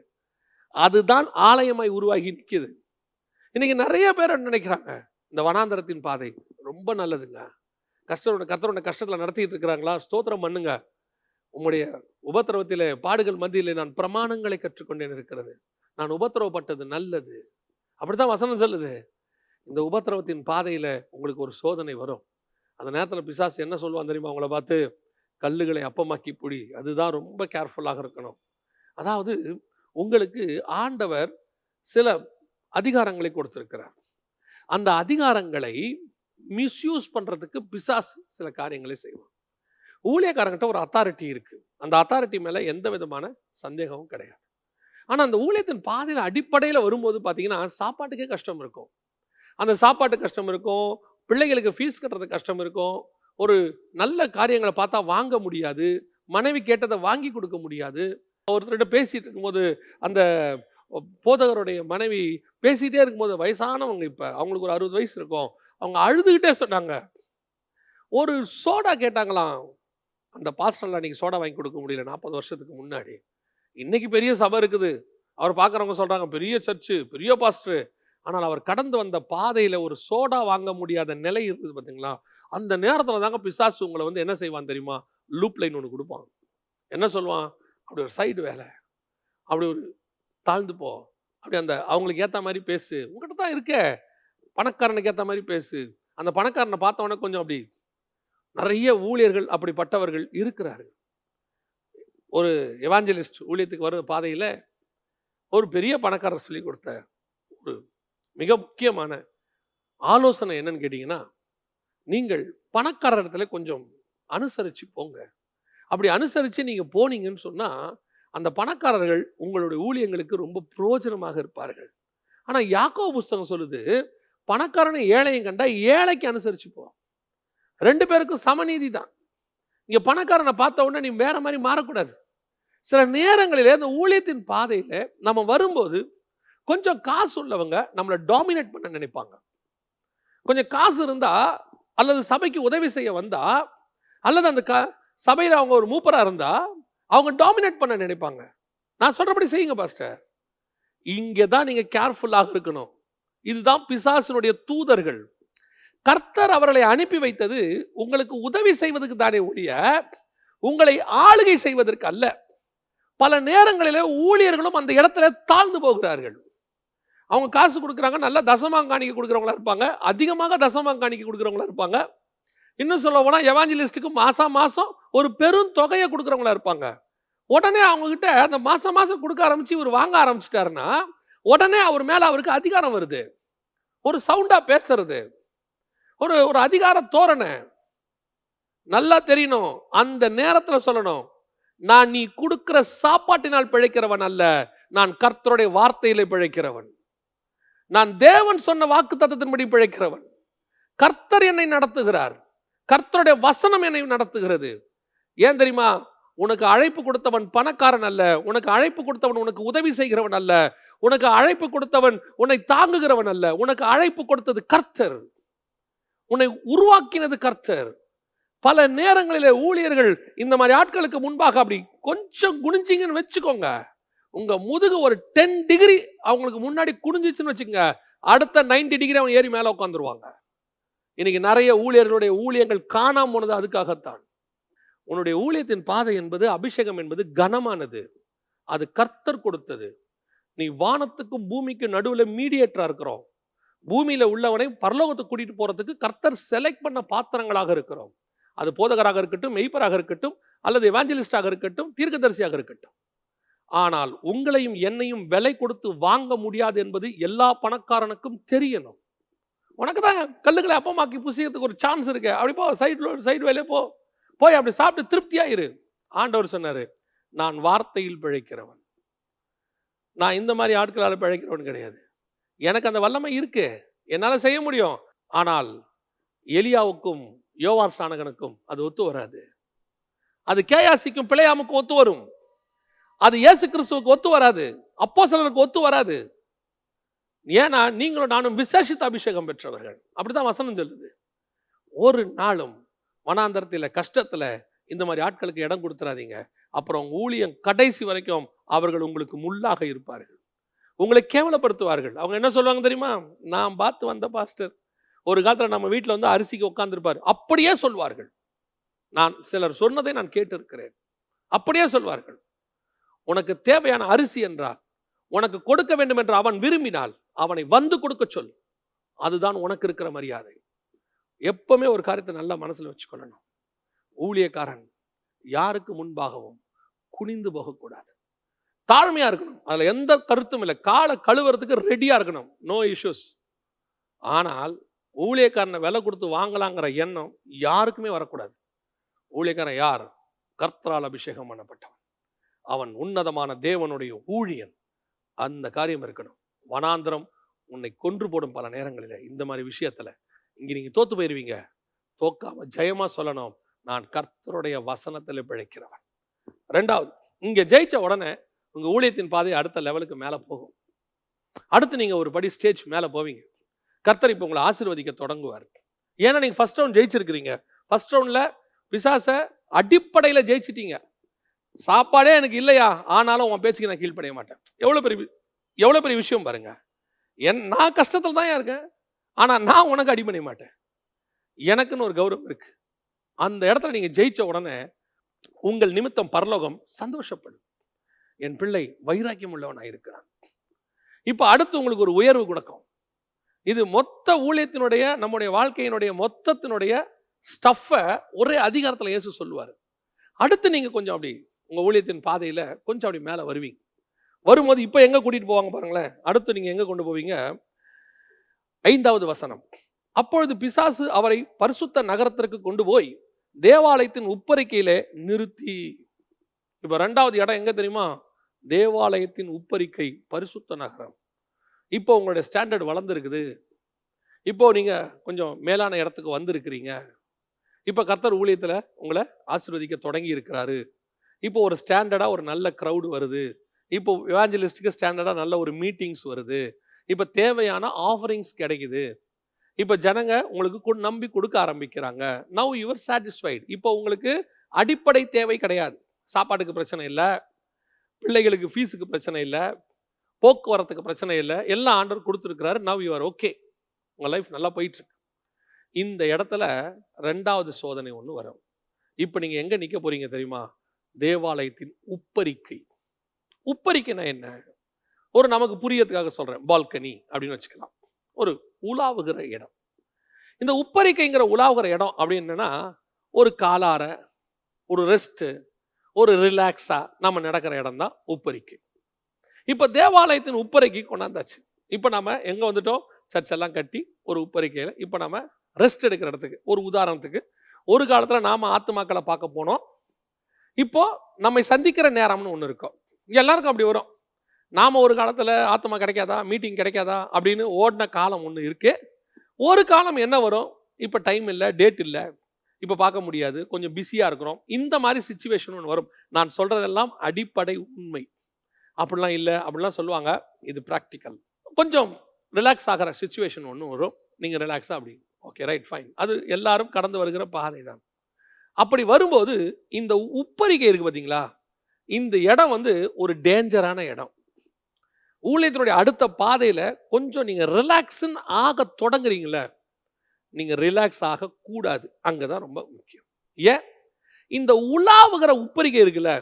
அதுதான் ஆலயமாய் உருவாகி நிற்கிது. இன்னைக்கு நிறைய பேர் நினைக்கிறாங்க இந்த வனாந்தரத்தின் பாதை ரொம்ப நல்லதுங்க, கர்த்தரோட கஷ்டத்தில் நடத்திட்டு இருக்கிறாங்களா, ஸ்தோத்திரம் பண்ணுங்க. உங்களுடைய உபத்திரவத்திலே பாடுகள் மத்தியிலே நான் பிரமாணங்களை கற்றுக்கொண்டேன் இருக்கிறது, நான் உபத்திரவப்பட்டது நல்லது. அப்படித்தான் வசனம் சொல்லுது. இந்த உபத்திரவத்தின் பாதையில உங்களுக்கு ஒரு சோதனை வரும். அந்த நேரத்தில் பிசாசு என்ன சொல்லுவான் தெரியுமா? உங்களை பார்த்து கல்லுகளை அப்பமாக்கி புடி. அதுதான் ரொம்ப கேர்ஃபுல்லாக இருக்கணும். அதாவது உங்களுக்கு ஆண்டவர் சில அதிகாரங்களை கொடுத்திருக்கிறார். அந்த அதிகாரங்களை மிஸ்யூஸ் பண்றதுக்கு பிசாசு சில காரியங்களை செய்வான். ஊழியக்காரங்கிட்ட ஒரு அத்தாரிட்டி இருக்கு, அந்த அத்தாரிட்டி மேல எந்த விதமான சந்தேகமும் கிடையாது. ஆனா அந்த ஊழியத்தின் பாதையில் அடிப்படையில் வரும்போது பார்த்தீங்கன்னா சாப்பாட்டுக்கே கஷ்டம் இருக்கும். அந்த சாப்பாட்டு கஷ்டம் இருக்கும், பிள்ளைகளுக்கு ஃபீஸ் கட்டுறது கஷ்டம் இருக்கும், ஒரு நல்ல காரியங்களை பார்த்தா வாங்க முடியாது, மனைவி கேட்டதை வாங்கி கொடுக்க முடியாது. ஒருத்தர்கிட்ட பேசிட்டு இருக்கும்போது அந்த போதகருடைய மனைவி பேசிகிட்டே இருக்கும்போது, வயசானவங்க, இப்போ அவங்களுக்கு ஒரு 60 வயசு இருக்கும், அவங்க அழுதுகிட்டே சொன்னாங்க, ஒரு சோடா கேட்டாங்களாம். அந்த பாஸ்டர்லாம் அன்றைக்கி சோடா வாங்கி கொடுக்க முடியல 40 வருஷத்துக்கு முன்னாடி. இன்னைக்கு பெரிய சபை இருக்குது, அவர் பார்க்குறவங்க சொல்கிறாங்க பெரிய சர்ச்சு, பெரிய பாஸ்டர். ஆனால் அவர் கடந்து வந்த பாதையில் ஒரு சோடா வாங்க முடியாத நிலை இருக்குது பார்த்தீங்களா? அந்த நேரத்தில் தாங்க பிசாசு உங்களை வந்து என்ன செய்வான் தெரியுமா? லூப் லைன் ஒன்று கொடுப்பான். என்ன சொல்லுவான்? அப்படி ஒரு சைடு வேலை, அப்படி ஒரு தாழ்ந்து போ, அப்படி அந்த அவங்களுக்கு ஏற்ற மாதிரி பேசு, உங்கள்கிட்ட தான் இருக்க, பணக்காரனுக்கு ஏற்ற மாதிரி பேசு. அந்த பணக்காரனை பார்த்தவொடனே கொஞ்சம் அப்படி. நிறைய ஊழியர்கள் அப்படிப்பட்டவர்கள் இருக்கிறார்கள். ஒரு எவாஞ்சலிஸ்ட் ஊழியத்துக்கு வர பாதையில் ஒரு பெரிய பணக்காரர் சொல்லி கொடுத்த ஒரு மிக முக்கியமான ஆலோசனை என்னன்னு கேட்டிங்கன்னா, நீங்கள் பணக்காரர் இடத்துல கொஞ்சம் அனுசரித்து போங்க. அப்படி அனுசரித்து நீங்கள் போனீங்கன்னு சொன்னால் அந்த பணக்காரர்கள் உங்களுடைய ஊழியங்களுக்கு ரொம்ப பிரயோஜனமாக இருப்பார்கள். ஆனால் யாக்கோபு புஸ்தகம் சொல்லுது, பணக்காரனை ஏழையும் கண்டா ஏழைக்கு அனுசரித்து போ. 2 பேருக்கும் சமநீதி தான். இங்கே பணக்காரனை பார்த்த உடனே நீ வேற மாதிரி மாறக்கூடாது. சில நேரங்களில் இந்த ஊழியத்தின் பாதையில் நம்ம வரும்போது கொஞ்சம் காசு உள்ளவங்க நம்மளை டாமினேட் பண்ண நினைப்பாங்க. கொஞ்சம் காசு இருந்தால் அல்லது சபைக்கு உதவி செய்ய வந்தால் அல்லது அந்த சபையில் அவங்க ஒரு மூப்பராக இருந்தா அவங்க டாமினேட் பண்ண நினைப்பாங்க. நான் சொல்றபடி செய்யுங்க பாஸ்டர். இங்கே தான் நீங்க கேர்ஃபுல்லாக இருக்கணும். இதுதான் பிசாசினுடைய தூதர்கள். கர்த்தர் அவர்களை அனுப்பி வைத்தது உங்களுக்கு உதவி செய்வதற்கு தானே ஒழிய உங்களை ஆளுகை செய்வதற்கு அல்ல. பல நேரங்களிலே ஊழியர்களும் அந்த இடத்துல தாழ்ந்து போகிறார்கள். அவங்க காசு கொடுக்குறாங்க, நல்லா தசமாங்காணிக்க கொடுக்குறவங்களா இருப்பாங்க, அதிகமாக தசமாங்காணிக்க கொடுக்குறவங்களா இருப்பாங்க. இன்னும் சொல்ல போனால் எவாஞ்சலிஸ்டுக்கு மாதம் மாதம் ஒரு பெரும் தொகையை கொடுக்குறவங்களா இருப்பாங்க. உடனே அவங்ககிட்ட அந்த மாதம் மாதம் கொடுக்க ஆரம்பித்து இவர் வாங்க ஆரம்பிச்சிட்டாருன்னா உடனே அவர் மேலே அவருக்கு அதிகாரம் வருது. ஒரு சவுண்டாக பேசுறது, ஒரு ஒரு அதிகார தோரணை. நல்லா தெரியணும், அந்த நேரத்தில் சொல்லணும், நான் நீ கொடுக்கிற சாப்பாட்டினால் பிழைக்கிறவன் அல்ல, நான் கர்த்தருடைய வார்த்தையிலே பிழைக்கிறவன், நான் தேவன் சொன்ன வாக்கு தத்தத்தின்படி பிழைக்கிறவன். கர்த்தர் என்னை நடத்துகிறார், கர்த்தருடைய வசனம் என்னை நடத்துகிறது. ஏன் தெரியுமா? உனக்கு அழைப்பு கொடுத்தவன் பணக்காரன் அல்ல, உனக்கு அழைப்பு கொடுத்தவன் உனக்கு உதவி செய்கிறவன் அல்ல, உனக்கு அழைப்பு கொடுத்தவன் உன்னை தாங்குகிறவன் அல்ல, உனக்கு அழைப்பு கொடுத்தது கர்த்தர், உன்னை உருவாக்கினது கர்த்தர். பல நேரங்களிலே ஊழியர்கள் இந்த மாதிரி ஆட்களுக்கு முன்பாக அப்படி கொஞ்சம் குனிஞ்சிங்கன்னு வச்சுக்கோங்க, உங்க முதுகு ஒரு 10 டிகிரி அவங்களுக்கு முன்னாடி குனிஞ்சிச்சுன்னு வச்சுக்கோங்க, அடுத்த 90 டிகிரி அவன் ஏறி மேலே உட்காந்துருவாங்க. இன்னைக்கு நிறைய ஊழியர்களுடைய ஊழியங்கள் காணாம போனது அதுக்காகத்தான். உன்னுடைய ஊழியத்தின் பாதை என்பது, அபிஷேகம் என்பது கனமானது, அது கர்த்தர் கொடுத்தது. நீ வானத்துக்கும் பூமிக்கும் நடுவில் மீடியேட்டரா இருக்கிறோம். பூமியில உள்ளவனை பரலோகத்துக்கு கூட்டிட்டு போறதுக்கு கர்த்தர் செலக்ட் பண்ண பாத்திரங்களாக இருக்கிறோம். அது போதகராக இருக்கட்டும், மெய்ப்பராக இருக்கட்டும், அல்லது எவாஞ்சலிஸ்டாக இருக்கட்டும், தீர்க்கதரிசியாக இருக்கட்டும். ஆனால் உங்களையும் என்னையும் விலை கொடுத்து வாங்க முடியாது என்பது எல்லா பணக்காரனுக்கும் தெரியணும். உனக்கு தான் கல்லுகளை அப்பமாக்கி புசிக்கிறதுக்கு ஒரு சான்ஸ் இருக்கு, அப்படி போ, சைடு வேலையே போய் அப்படி சாப்பிட்டு திருப்தியா இரு. ஆண்டவர் சொன்னாரு, நான் வார்த்தையில் பிழைக்கிறவன், நான் இந்த மாதிரி ஆட்களால் பிழைக்கிறவன் கிடையாது. எனக்கு அந்த வல்லமை இருக்கு, என்னால செய்ய முடியும். ஆனால் எலியாவுக்கும் யோவான் ஸ்நானகனுக்கும் அது ஒத்து வராது. அது கேயாசிக்கும் பிழையாமுக்கும் ஒத்து வரும், அது இயேசு கிறிஸ்துவுக்கு ஒத்து வராது, அப்போஸ்தலருக்கு ஒத்து வராது. ஏன்னா நீங்களும் நானும் விசேஷித்த அபிஷேகம் பெற்றவர்கள். அப்படிதான் வசனம் சொல்லுது. ஒரு நாளும் வனாந்தரத்தில் கஷ்டத்துல இந்த மாதிரி ஆட்களுக்கு இடம் கொடுத்துறாதீங்க. அப்புறம் ஊழியம் கடைசி வரைக்கும் அவர்கள் உங்களுக்கு முள்ளாக இருப்பார்கள், உங்களை கேவலப்படுத்துவார்கள். அவங்க என்ன சொல்லுவாங்க தெரியுமா? நான் பார்த்து வந்த பாஸ்டர் ஒரு காலத்தில் நம்ம வீட்டில் வந்து அரிசிக்கு உட்கார்ந்துருப்பார், அப்படியே சொல்வார்கள். நான் சிலர் சொன்னதை நான் கேட்டிருக்கிறேன். அப்படியே சொல்வார்கள். உனக்கு தேவையான அரிசி என்றால், உனக்கு கொடுக்க வேண்டும் என்று அவன் விரும்பினால் அவனை வந்து கொடுக்க சொல், அதுதான் உனக்கு இருக்கிற மரியாதை. எப்பவுமே ஒரு காரியத்தை நல்லா மனசுல வச்சுக்கொள்ளணும், ஊழியக்காரன் யாருக்கு முன்பாகவும் குனிந்து போகக்கூடாது, தாழ்மையா இருக்கணும். அதுல எந்த கருத்தும் இல்லை. காலை கழுவுறதுக்கு ரெடியா இருக்கணும், நோ இஷ்யூஸ். ஆனால் ஊழியக்காரனை விலை கொடுத்து வாங்கலாங்கிற எண்ணம் யாருக்குமே வரக்கூடாது. ஊழியக்காரன் யார்? கர்த்தரால் அபிஷேகம் பண்ணப்பட்டவன், அவன் உன்னதமான தேவனுடைய ஊழியன். அந்த காரியம் இருக்கணும். வனாந்திரம் உன்னை கொன்று போடும் பல நேரங்களில். இந்த மாதிரி விஷயத்துல இங்க நீங்க தோத்து போயிருவீங்க. தோக்காம ஜெயமா சொல்லணும், நான் கர்த்தருடைய வசனத்தில் பிழைக்கிறவன். ரெண்டாவது, இங்க ஜெயிச்ச உடனே உங்க ஊழியத்தின் பாதை அடுத்த லெவலுக்கு மேல போகும். அடுத்து நீங்க ஒரு படி ஸ்டேஜ் மேல போவீங்க. கர்த்தர் இப்போ உங்களை ஆசீர்வதிக்க தொடங்குவார். ஏன்னா நீங்க ஃபர்ஸ்ட் ரவுண்ட் ஜெயிச்சிருக்கிறீங்க. ஃபர்ஸ்ட் ரவுண்ட்ல பிசாச அடிப்படையில் ஜெயிச்சிட்டீங்க. சாப்பாடே எனக்கு இல்லையா, ஆனாலும் உன் பேச்சுக்கு நான் கீழ்ப்படைய மாட்டேன். எவ்வளவு பெரிய விஷயம் பாருங்க. நான் கஷ்டத்தில் தான் இருக்கேன், ஆனா நான் உனக்கு அடிபணிய மாட்டேன். எனக்குன்னு ஒரு கௌரவம் இருக்கு. அந்த இடத்துல நீங்க ஜெயிச்ச உடனே உங்கள் நிமித்தம் பரலோகம் சந்தோஷப்படும். என் பிள்ளை வைராக்கியம் உள்ளவனா இருக்கிறான். இப்ப அடுத்து உங்களுக்கு ஒரு உயர்வு கொடுக்கும். இது மொத்த ஊழியத்தினுடைய, நம்முடைய வாழ்க்கையினுடைய மொத்தத்தினுடைய ஸ்டஃப்பை ஒரே அதிகாரத்தில் இயேசு சொல்லுவார். அடுத்து நீங்க கொஞ்சம் அப்படி உங்க ஊழியத்தின் பாதையில கொஞ்சம் அப்படி மேல வருவீங்க. வரும்போது இப்ப எங்க கூட்டிட்டு போவாங்க பாருங்களேன். அடுத்து நீங்க எங்க கொண்டு போவீங்க? 5வது வசனம். அப்பொழுது பிசாசு அவரை பரிசுத்த நகரத்திற்கு கொண்டு போய் தேவாலயத்தின் உப்பரிக்கையிலே நிறுத்தி. இப்ப 2வது இடம் எங்க தெரியுமா? தேவாலயத்தின் உப்பரிக்கை, பரிசுத்த நகரம். இப்போ உங்களுடைய ஸ்டாண்டர்ட் வளர்ந்துருக்குது. இப்போ நீங்க கொஞ்சம் மேலான இடத்துக்கு வந்திருக்கிறீங்க. இப்போ கர்த்தர் ஊழியத்தில் உங்களை ஆசீர்வதிக்க தொடங்கி இருக்கிறாரு. இப்போ ஒரு ஸ்டாண்டர்டா ஒரு நல்ல க்ரௌடு வருது. இப்போ எவாஞ்சலிஸ்டுக்கு ஸ்டாண்டர்டா நல்ல ஒரு மீட்டிங்ஸ் வருது. இப்போ தேவையான ஆஃபரிங்ஸ் கிடைக்குது. இப்போ ஜனங்க உங்களுக்கு நம்பி கொடுக்க ஆரம்பிக்கிறாங்க. Now your satisfied. இப்போ உங்களுக்கு அடிப்படை தேவை கிடையாது. சாப்பாட்டுக்கு பிரச்சனை இல்லை, பிள்ளைகளுக்கு ஃபீஸுக்கு பிரச்சனை இல்லை, போக்குவரத்துக்கு பிரச்சனை இல்லை, எல்லாம் ஆண்டவர் கொடுத்துருக்கிறாரு. நவ் யூ ஆர் ஓகே, உங்கள் லைஃப் நல்லா போயிட்டுருக்கு. இந்த இடத்துல 2வது சோதனை ஒன்று வரும். இப்போ நீங்கள் எங்கே நிற்க போறீங்க தெரியுமா? தேவாலயத்தின் உப்பரிக்கை. உப்பரிக்கைனா என்ன? ஒரு நமக்கு புரியறதுக்காக சொல்கிறேன், பால்கனி அப்படின்னு வச்சுக்கலாம். ஒரு உலாவுகிற இடம். இந்த உப்பரிக்கைங்கிற உலாவுகிற இடம் அப்படின்னா ஒரு காலார, ஒரு ரெஸ்ட்டு, ஒரு ரிலாக்ஸாக நம்ம நடக்கிற இடம் தான் உப்பரிக்கை. இப்போ தேவாலயத்தின் உப்பரிக்கை கொண்டாந்தாச்சு. இப்போ நம்ம எங்கே வந்துட்டோம்? சர்ச்செல்லாம் கட்டி ஒரு உப்பரிக்கையில் இப்போ நம்ம ரெஸ்ட் எடுக்கிற இடத்துக்கு. ஒரு உதாரணத்துக்கு, ஒரு காலத்தில் நாம் ஆத்துமாக்களை பார்க்க போனோம். இப்போ நம்மை சந்திக்கிற நேரம்னு ஒன்று இருக்கும். எல்லாருக்கும் அப்படி வரும். நாம் ஒரு காலத்தில் ஆத்துமா கிடைக்காதா, மீட்டிங் கிடைக்காதா அப்படின்னு ஓடின காலம் ஒன்று இருக்கு. ஒரு காலம் என்ன வரும்? இப்போ டைம் இல்லை, டேட் இல்லை, இப்போ பார்க்க முடியாது, கொஞ்சம் பிஸியாக இருக்கிறோம். இந்த மாதிரி சிச்சுவேஷன் ஒன்று வரும். நான் சொல்கிறதெல்லாம் அடிப்படை உண்மை. அப்படிலாம் இல்லை அப்படிலாம் சொல்லுவாங்க. இது ப்ராக்டிக்கல். கொஞ்சம் ரிலாக்ஸ் ஆகிற சிச்சுவேஷன் ஒன்று வரும். நீங்கள் ரிலாக்ஸாக அப்படி ஓகே, ரைட், ஃபைன். அது எல்லாரும் கடந்து வருகிற பாதை தான். அப்படி வரும்போது இந்த உப்பரிகை இருக்குது பார்த்தீங்களா, இந்த இடம் வந்து ஒரு டேஞ்சரான இடம். ஊழியத்தினுடைய அடுத்த பாதையில் கொஞ்சம் நீங்கள் ரிலாக்ஸ்ன்னு ஆக தொடங்குறீங்களே, நீங்கள் ரிலாக்ஸ் ஆகக்கூடாது. அங்கே தான் ரொம்ப முக்கியம். ஏன்? இந்த உலாவுகிற உப்பரிகை இருக்குல்ல,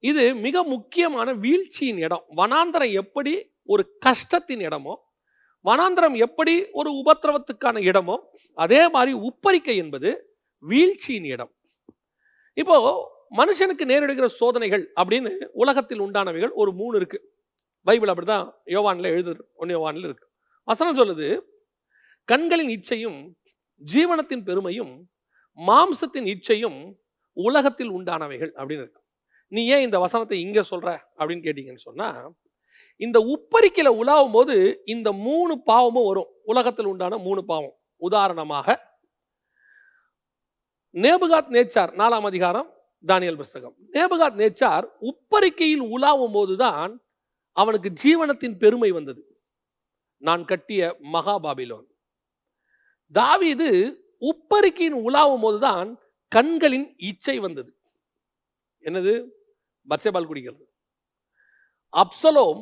இது மிக முக்கியமான வீழ்ச்சியின் இடம். வனாந்தரம் எப்படி ஒரு கஷ்டத்தின் இடமோ, வனாந்தரம் எப்படி ஒரு உபத்திரவத்துக்கான இடமோ, அதே மாதிரி உப்பரிக்கை என்பது வீழ்ச்சியின் இடம். இப்போ மனுஷனுக்கு நேரிடுகிற சோதனைகள் அப்படின்னு உலகத்தில் உண்டானவைகள் ஒரு 3 இருக்கு. பைபிள் அப்படிதான் யோவான்ல எழுதுது. 1 யோவான்ல இருக்கு. வசனம் சொல்லுது, கண்களின் இச்சையும் ஜீவனத்தின் பெருமையும் மாம்சத்தின் இச்சையும் உலகத்தில் உண்டானவைகள் அப்படின்னு இருக்கு. நீ ஏன் இந்த வசனத்தை இங்க சொல்ற அப்படின்னு கேட்டீங்கன்னு சொன்னா, இந்த உப்பரிக்கையில உலாவும் போது இந்த 3 பாவமும் வரும். உலகத்தில் உண்டான 3 பாவம். உதாரணமாக நேபுகாத் நேச்சார் 4ஆம் அதிகாரம் தானியேல் புஸ்தகம். நேபுகாத் நேச்சார் உப்பரிக்கையில் உலாவும் போதுதான் அவனுக்கு ஜீவனத்தின் பெருமை வந்தது. நான் கட்டிய மகா பாபிலோன். தாவீது உப்பரிக்கையின் உலாவும் போதுதான் கண்களின் இச்சை வந்தது. என்னது? பத்சேபால் குடிக்கிறது. அப்சலோம்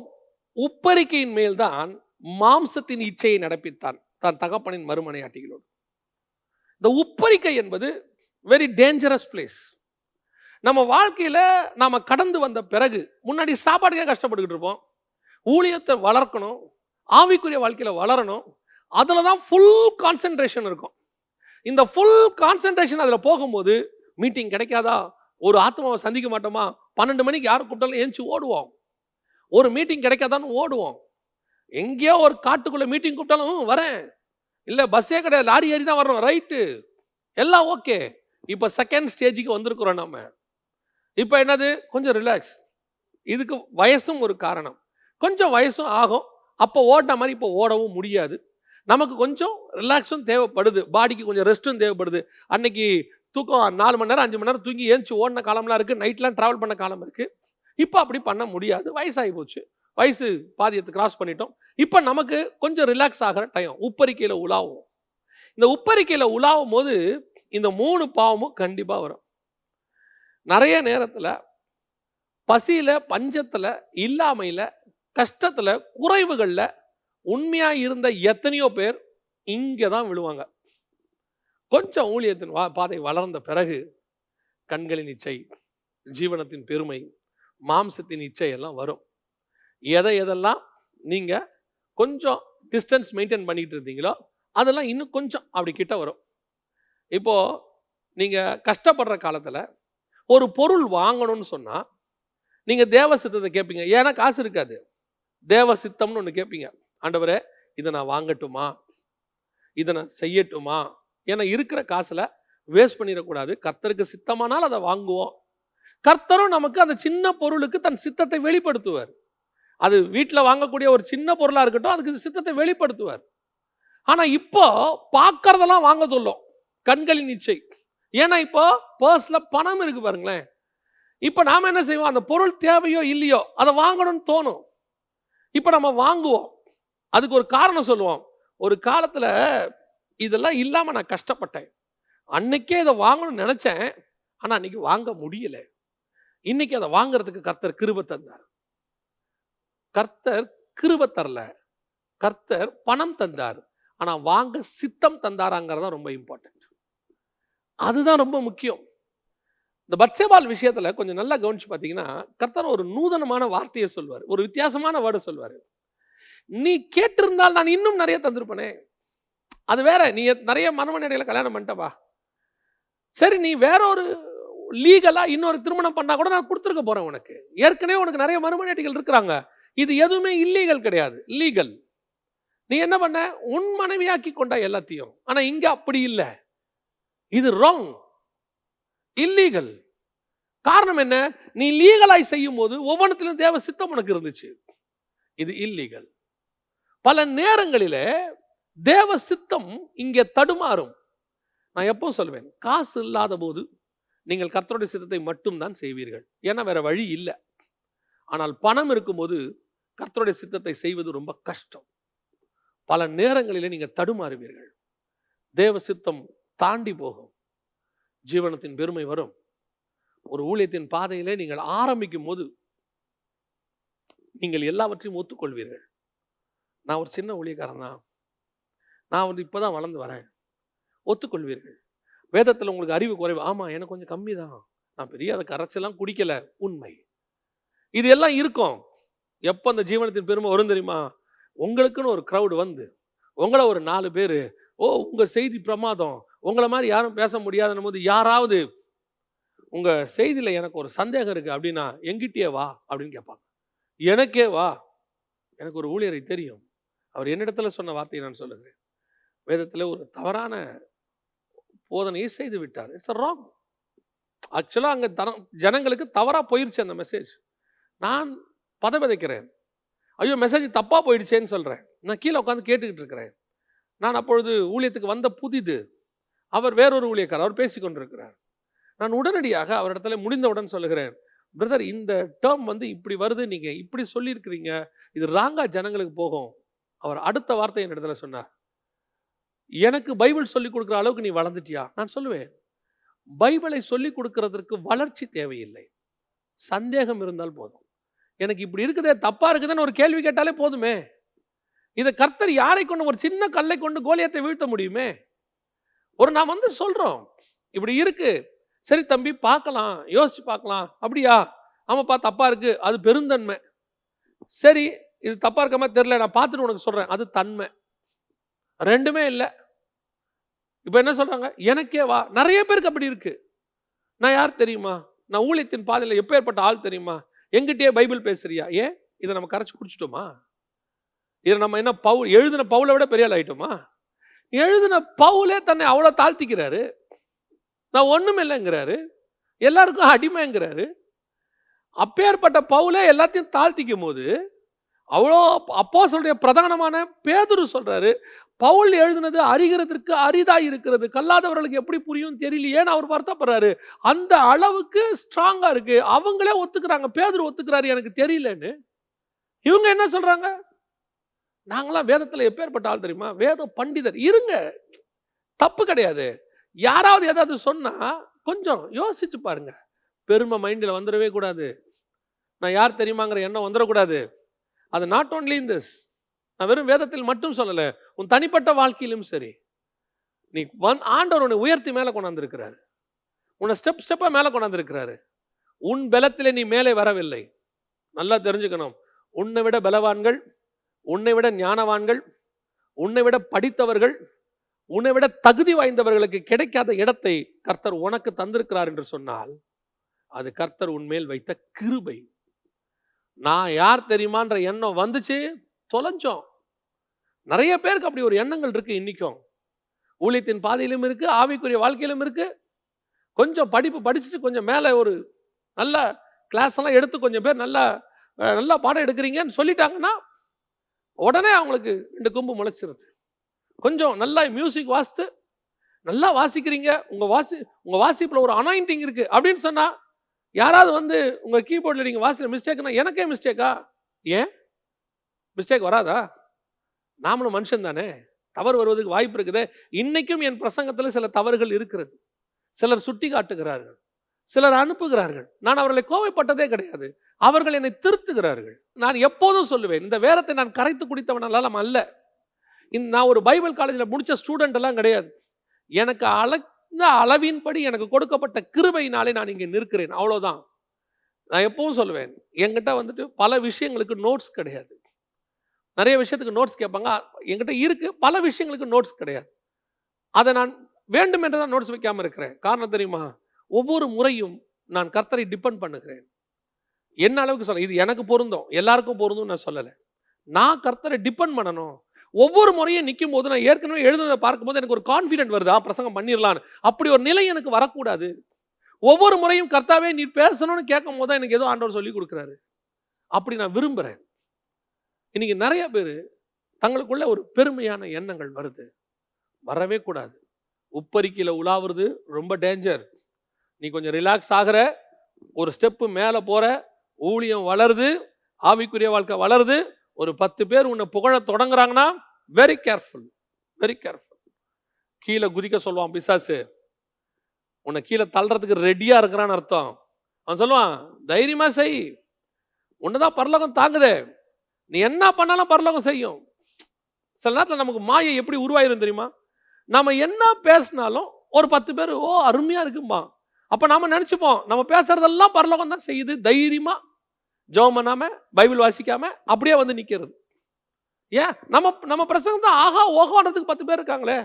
உப்பரிக்கையின் மேல்தான் மாம்சத்தின் இச்சையை நடப்பித்தான், தன் தகப்பனின் மறுமனையாட்டிகளோடு. இந்த உப்பரிக்கை என்பது வெரி டேஞ்சரஸ் பிளேஸ். நம்ம வாழ்க்கையில நாம கடந்து வந்த பிறகு, முன்னாடி சாப்பாடுக்கே கஷ்டப்பட்டுக்கிட்டு இருப்போம். ஊழியத்தை வளர்க்கணும், ஆவிக்குரிய வாழ்க்கையில வளரணும், அதுல தான் ஃபுல் கான்சென்ட்ரேஷன் இருக்கும். இந்த ஃபுல் கான்சென்ட்ரேஷன் அதுல போகும்போது மீட்டிங் கிடைக்காதா, ஒரு ஆத்மாவை சந்திக்க மாட்டோமா, 12 மணிக்கு யாரும் கூப்பிட்டாலும் ஏஞ்சி ஓடுவோம். ஒரு மீட்டிங் கிடைக்காதான்னு ஓடுவோம். எங்கேயோ ஒரு காட்டுக்குள்ள மீட்டிங் கூப்பிட்டாலும் வரேன், இல்லை பஸ்ஸே கிடையாது, லாரி ஏறி தான் வர்றோம், ரைட்டு, எல்லாம் ஓகே. இப்போ செகண்ட் ஸ்டேஜுக்கு வந்திருக்கிறோம் நம்ம. இப்போ என்னது? கொஞ்சம் ரிலாக்ஸ். இதுக்கு வயசும் ஒரு காரணம். கொஞ்சம் வயசும் ஆகும். அப்போ ஓடின மாதிரி இப்போ ஓடவும் முடியாது. நமக்கு கொஞ்சம் ரிலாக்ஸும் தேவைப்படுது, பாடிக்கு கொஞ்சம் ரெஸ்ட்டும் தேவைப்படுது. அன்னைக்கு தூக்கம் 4 மணி நேரம் 5 மணி நேரம் தூங்கி ஏஞ்சி ஓடின காலம்லாம் இருக்குது, நைட்லாம் ட்ராவல் பண்ண காலம் இருக்குது. இப்போ அப்படி பண்ண முடியாது, வயசாகி போச்சு, வயசு பாதியத்தை கிராஸ் பண்ணிட்டோம். இப்போ நமக்கு கொஞ்சம் ரிலாக்ஸ் ஆகிற டைம். உப்பரிக்கையில் உலாவும். இந்த உப்பரிக்கையில் உலாவும் போது இந்த 3 பாவமும் கண்டிப்பாக வரும். நிறைய நேரத்தில் பசியில், பஞ்சத்தில், இல்லாமையில், கஷ்டத்தில், குறைவுகளில் உண்மையாக இருந்த எத்தனையோ பேர் இங்கே தான் விழுவாங்க. கொஞ்சம் ஊழியத்தின் பாதை வளர்ந்த பிறகு கண்களின் இச்சை, ஜீவனத்தின் பெருமை, மாம்சத்தின் இச்சை எல்லாம் வரும். எதெல்லாம் நீங்கள் கொஞ்சம் டிஸ்டன்ஸ் மெயின்டைன் பண்ணிட்டு இருந்தீங்களோ அதெல்லாம் இன்னும் கொஞ்சம் அப்படி கிட்ட வரும். இப்போது நீங்கள் கஷ்டப்படுற காலத்தில் ஒரு பொருள் வாங்கணும்னு சொன்னால் நீங்கள் தேவ சித்தத்தை கேட்பீங்க. ஏன்னா காசு இருக்காது. தேவ சித்தம்னு ஒன்று கேட்பீங்க. ஆண்டவரே, இதை நான் வாங்கட்டுமா, இதை நான் செய்யட்டுமா? ஏன்னா இருக்கிற காசில் வேஸ்ட் பண்ணிடக்கூடாது. கர்த்தருக்கு சித்தமானால் அதை வாங்குவோம். கர்த்தரும் நமக்கு அந்த சின்ன பொருளுக்கு தன் சித்தத்தை வெளிப்படுத்துவார். அது வீட்டில் வாங்கக்கூடிய ஒரு சின்ன பொருளாக இருக்கட்டும், அதுக்கு சித்தத்தை வெளிப்படுத்துவார். ஆனால் இப்போ பார்க்கறதெல்லாம் வாங்க சொல்லும் கண்களின் இச்சை. ஏன்னா இப்போ பர்ஸில் பணம் இருக்கு பாருங்களேன். இப்போ நாம் என்ன செய்வோம்? அந்த பொருள் தேவையோ இல்லையோ அதை வாங்கணும்னு தோணும். இப்போ நம்ம வாங்குவோம். அதுக்கு ஒரு காரணம் சொல்லுவோம். ஒரு காலத்தில் இதெல்லாம் இல்லாம நான் கஷ்டப்பட்டேன். அன்னைக்கே இதை வாங்கணும்னு நினைச்சேன். ஆனா அன்னைக்கு வாங்க முடியல. இன்னைக்கு அதை வாங்குறதுக்கு கர்த்தர் கிருபை தந்தார். கர்த்தர் கிருபை தரல, கர்த்தர் பணம் தந்தார். ஆனா வாங்க சித்தம் தந்தாராங்கிறதா ரொம்ப இம்பார்ட்டன்ட். அதுதான் ரொம்ப முக்கியம். இந்த பத்சேபாள் விஷயத்துல கொஞ்சம் நல்லா கவனிச்சு பார்த்தீங்கன்னா, கர்த்தர் ஒரு நூதனமான வார்த்தையை சொல்வார், ஒரு வித்தியாசமான வேர்டை சொல்வார். நீ கேட்டிருந்தால் நான் இன்னும் நிறைய தந்திருப்பனே. அது வேற, நீ நிறைய மனமனையில கல்யாணம் பண்ணிட்டப்பா, சரி நீ வேற ஒரு லீகலா இன்னொரு திருமணம் பண்ணா கூட நான் கொடுத்துருக்க போறேன் உனக்கு. ஏற்கனவே உனக்கு நிறைய மறுமனையாட்டிகள் இருக்கிறாங்க. இது எதுவுமே இல்லீகல் கிடையாது, லீகல். நீ என்ன பண்ண, உன் மனைவியாக்கி கொண்டா எல்லாத்தையும். ஆனா இங்க அப்படி இல்லை, இது ராங், இல்லீகல். காரணம் என்ன, நீ லீகலாய் செய்யும் போது ஒவ்வொன்றத்திலும் தேவ சித்தம் உனக்கு இருந்துச்சு. இது இல்லீகல். பல நேரங்களிலே தேவ சித்தம் இங்கே தடுமாறும். நான் எப்போ சொல்வேன், காசு இல்லாத போது நீங்கள் கர்த்தருடைய சித்தத்தை மட்டும்தான் செய்வீர்கள், ஏன்னா வேற வழி இல்லை. ஆனால் பணம் இருக்கும்போது கர்த்தருடைய சித்தத்தை செய்வது ரொம்ப கஷ்டம். பல நேரங்களிலே நீங்கள் தடுமாறுவீர்கள், தேவ சித்தம் தாண்டி போகும், ஜீவனத்தின் பெருமை வரும். ஒரு ஊழியத்தின் பாதையிலே நீங்கள் ஆரம்பிக்கும் போது நீங்கள் எல்லாவற்றையும் ஒத்துக்கொள்வீர்கள். நான் ஒரு சின்ன ஊழியக்காரன் தான், நான் வந்து இப்போதான் வளர்ந்து வரேன், ஒத்துக்கொள்வீர்கள். வேதத்தில் உங்களுக்கு அறிவு குறைவு, ஆமா எனக்கு கொஞ்சம் கம்மி தான், நான் பெரிய அதை கரைச்செல்லாம் குடிக்கல, உண்மை. இது எல்லாம் இருக்கும். எப்போ அந்த ஜீவனத்தின் பெருமை வரும் தெரியுமா, உங்களுக்குன்னு ஒரு க்ரௌடு வந்து உங்களை ஒரு 4 பேர், ஓ உங்க செய்தி பிரமாதம், உங்களை மாதிரி யாரும் பேச முடியாதுன்னும் போது யாராவது உங்க செய்தியில எனக்கு ஒரு சந்தேகம் இருக்கு அப்படின்னா எங்கிட்டே வா அப்படின்னு கேட்பாங்க. எனக்கே வா, எனக்கு ஒரு ஊழியரை தெரியும், அவர் என்னிடத்துல சொன்ன வார்த்தையை நான் சொல்லுகிறேன். வேதத்தில் ஒரு தவறான போதனையை செய்து விட்டார். It's wrong. ஆக்சுவலாக அங்கே ஜனங்களுக்கு தவறாக போயிடுச்சு அந்த மெசேஜ். நான் பதவிதைக்கிறேன், ஐயோ மெசேஜ் தப்பாக போயிடுச்சேன்னு சொல்கிறேன். நான் கீழே உட்காந்து கேட்டுக்கிட்டு இருக்கிறேன். நான் அப்பொழுது ஊழியத்துக்கு வந்த புதிது, அவர் வேறொரு ஊழியக்காரர், அவர் பேசி கொண்டிருக்கிறார். நான் உடனடியாக அவரிடத்துல முடிந்தவுடன் சொல்லுகிறேன், பிரதர் இந்த டேர்ம் வந்து இப்படி வருது, நீங்கள் இப்படி சொல்லியிருக்கிறீங்க, இது ராங்கா ஜனங்களுக்கு போகும். அவர் அடுத்த வார்த்தை என் இடத்துல சொன்னார், எனக்கு பைபிள் சொல்லிக் கொடுக்குற அளவுக்கு நீ வளர்ந்துட்டியா? நான் சொல்லுவேன், பைபிளை சொல்லிக் கொடுக்கறதற்கு வளர்ச்சி தேவையில்லை, சந்தேகம் இருந்தால் போதும். எனக்கு இப்படி இருக்குதே, தப்பா இருக்குதுன்னு ஒரு கேள்வி கேட்டாலே போதுமே. இதை கர்த்தர் யாரை கொண்டு, ஒரு சின்ன கல்லை கொண்டு கோலியத்தை வீழ்த்த முடியுமே? ஒரு நான் வந்து சொல்றோம் இப்படி இருக்கு, சரி தம்பி பார்க்கலாம், யோசிச்சு பார்க்கலாம். அப்படியா, ஆமாப்பா தப்பா இருக்கு, அது பெருந்தன்மை. சரி இது தப்பா இருக்க மாதிரி தெரியல, நான் பார்த்துட்டு உனக்கு சொல்றேன், அது தன்மை. ரெண்டுமே இல்லை. இப்போ என்ன சொல்றாங்க, எனக்கே வா. நிறைய பேருக்கு அப்படி இருக்கு. நான் யார் தெரியுமா, நான் ஊழியத்தின் பாதையில் எப்பேற்பட்ட ஆள் தெரியுமா, எங்கிட்டே பைபிள் பேசுறியா? ஏன் இதை நம்ம கரைச்சி குடிச்சிட்டோமா? இதை நம்ம என்ன எழுதின பவுலை விட பெரிய ஆள் ஆயிட்டோமா? எழுதின பவுலே தன்னை அவ்வளோ தாழ்த்திக்கிறாரு. நான் ஒண்ணும் இல்லைங்கிறாரு, எல்லாருக்கும் அடிமைங்கிறாரு. அப்பேற்பட்ட பவுலே எல்லாத்தையும் தாழ்த்திக்கும் போது அவ்வளோ அப்போஸ்தலருடைய பிரதானமான பேதுரு சொல்றாரு, பவுல் எழுதினது அறிகிறதற்கு அரிதா இருக்கிறது, கல்லாதவர்களுக்கு எப்படி புரியும் தெரியலையேன்னு அவர் வருத்தப்படுறாரு. அந்த அளவுக்கு ஸ்ட்ராங்கா இருக்கு. அவங்களே ஒத்துக்கிறாங்க, பேதுரு ஒத்துக்கிறாரு எனக்கு தெரியலன்னு. இவங்க என்ன சொல்றாங்க, நாங்களாம் வேதத்துல எப்பேற்பட்ட ஆள் தெரியுமா, வேத பண்டிதர். இருங்க, தப்பு கிடையாது. யாராவது ஏதாவது சொன்னா கொஞ்சம் யோசிச்சு பாருங்க. பெருமை மைண்டில் வந்துடவே கூடாது. நான் யார் தெரியுமாங்கிற எண்ணம் வந்துடக்கூடாது. அது நாட் ஓன்லி இன் திஸ், நான் வெறும் வேதத்தில் மட்டும் சொல்லலை, உன் தனிப்பட்ட வாழ்க்கையிலும் சரி. நீ ஆண்டவர் உன்னை உயர்த்தி மேலே கொண்டாந்துருக்கிறாரு, உன்னை ஸ்டெப்பாக மேலே கொண்டாந்துருக்கிறாரு. உன் பலத்திலே நீ மேலே வரவில்லை. நல்லா தெரிஞ்சுக்கணும், உன்னை விட பலவான்கள், உன்னை விட ஞானவான்கள், உன்னை விட படித்தவர்கள், உன்னை விட தகுதி வாய்ந்தவர்களுக்கு கிடைக்காத இடத்தை கர்த்தர் உனக்கு தந்திருக்கிறார் என்று சொன்னால் அது கர்த்தர் உன்மேல் வைத்த கிருபை. நான் யார் தெரியுமான்ற எண்ணம் வந்துச்சு, தொலைஞ்சோம். நிறைய பேருக்கு அப்படி ஒரு எண்ணங்கள் இருக்கு. இன்னைக்கும் ஊழியத்தின் பாதையிலும் இருக்கு, ஆவிக்குரிய வாழ்க்கையிலும் இருக்கு. கொஞ்சம் படிப்பு படிச்சுட்டு கொஞ்சம் மேலே ஒரு நல்ல கிளாஸ் எல்லாம் எடுத்து கொஞ்சம் பேர் நல்லா பாடம் எடுக்கிறீங்கன்னு சொல்லிட்டாங்கன்னா உடனே அவங்களுக்கு 2 கொம்பு முளைச்சிருது. கொஞ்சம் நல்லா மியூசிக் வாசித்து நல்லா வாசிக்கிறீங்க, உங்க வாசிப்புல ஒரு அனாயிண்டிங் இருக்கு அப்படின்னு சொன்னா, யாராவது வந்து உங்க கீபோர்டில் நீங்க வாசிக்கிற மிஸ்டேக்னா எனக்கே மிஸ்டேக்கா? ஏன் மிஸ்டேக் வராதா? நாமளும் மனுஷன் தானே. தவறு வருவதற்கு வாய்ப்பு இருக்குது. இன்னைக்கும் என் பிரசங்கத்தில் சில தவறுகள் இருக்கிறது. சிலர் சுட்டி காட்டுகிறார்கள், சிலர் அனுப்புகிறார்கள். நான் அவர்களை கோவைப்பட்டதே கிடையாது. அவர்கள் என்னை திருத்துகிறார்கள். நான் எப்போதும் சொல்லுவேன், இந்த வேரத்தை நான் கரைத்து குடித்தவனால அல்ல. நான் ஒரு பைபிள் காலேஜில் முடிச்ச ஸ்டூடெண்ட் எல்லாம் கிடையாது. எனக்கு அளந்த அளவின்படி எனக்கு கொடுக்கப்பட்ட கிருபையினாலே நான் இங்கே நிற்கிறேன், அவ்வளோதான். நான் எப்பவும் சொல்லுவேன், என்கிட்ட வந்துட்டு பல விஷயங்களுக்கு நோட்ஸ் கிடையாது. நிறைய விஷயத்துக்கு நோட்ஸ் கேட்பாங்க, என்கிட்ட இருக்கு. பல விஷயங்களுக்கு நோட்ஸ் கிடையாது. அதை நான் வேண்டும் என்று தான் நோட்ஸ் வைக்காம இருக்கிறேன். காரணம் தெரியுமா? ஒவ்வொரு முறையும் நான் கர்த்தரை டிபெண்ட் பண்ணுகிறேன். என்ன அளவுக்கு சொல்ல, இது எனக்கு பொருந்தும், எல்லாருக்கும் பொருந்தும் நான் சொல்லலை. நான் கர்த்தரை டிபெண்ட் பண்ணணும். ஒவ்வொரு முறையும் நிற்கும் போது நான் ஏற்கனவே எழுதுனதை பார்க்கும்போது எனக்கு ஒரு கான்ஃபிடென்ட் வருதா, பிரசங்கம் பண்ணிடலான்னு. அப்படி ஒரு நிலை எனக்கு வரக்கூடாது. ஒவ்வொரு முறையும் கர்த்தாவே நீ பேசணும்னு கேட்கும் போது தான் எனக்கு ஏதோ ஆண்டவர் சொல்லி கொடுக்குறாரு. அப்படி நான் விரும்புகிறேன். இன்னைக்கு நிறைய பேர் தங்களுக்குள்ள ஒரு பெருமையான எண்ணங்கள் வருது. வரவே கூடாது. உப்பரிக்கையில் உலாவுறது ரொம்ப டேஞ்சர். நீ கொஞ்சம் ரிலாக்ஸ் ஆகிற, ஒரு ஸ்டெப்பு மேலே போகிற, ஊழியம் வளருது, ஆவிக்குரிய வாழ்க்கை வளருது, ஒரு 10 பேர் உன்னை புகழ தொடங்குறாங்கன்னா வெரி கேர்ஃபுல், வெரி கேர்ஃபுல். கீழே குதிக்க சொல்லுவான் பிசாசு. உன்னை கீழே தள்ளுறதுக்கு ரெடியாக இருக்கிறான்னு அர்த்தம். அவன் சொல்லுவான், தைரியமாக செய், உன்னதான் பரலோகம் தாங்குதே, நீ என்ன பண்ணாலும் பரலோகம் செய்யும். சில நேரத்தில் நமக்கு மாயை எப்படி உருவாயிரும் தெரியுமா? நம்ம என்ன பேசினாலும் ஒரு 10 பேர் ஓ அருமையாக இருக்கும்பா. அப்போ நம்ம நினச்சிப்போம் நம்ம பேசுறதெல்லாம் பரலோகம் தான் செய்யுது. தைரியமாக ஜெபம் பண்ணாம, பைபிள் வாசிக்காம அப்படியே வந்து நிற்கிறது. ஏன்? நம்ம பிரசங்கம் தான் ஆஹா ஓஹான்றதுக்கு 10 பேர் இருக்காங்களே.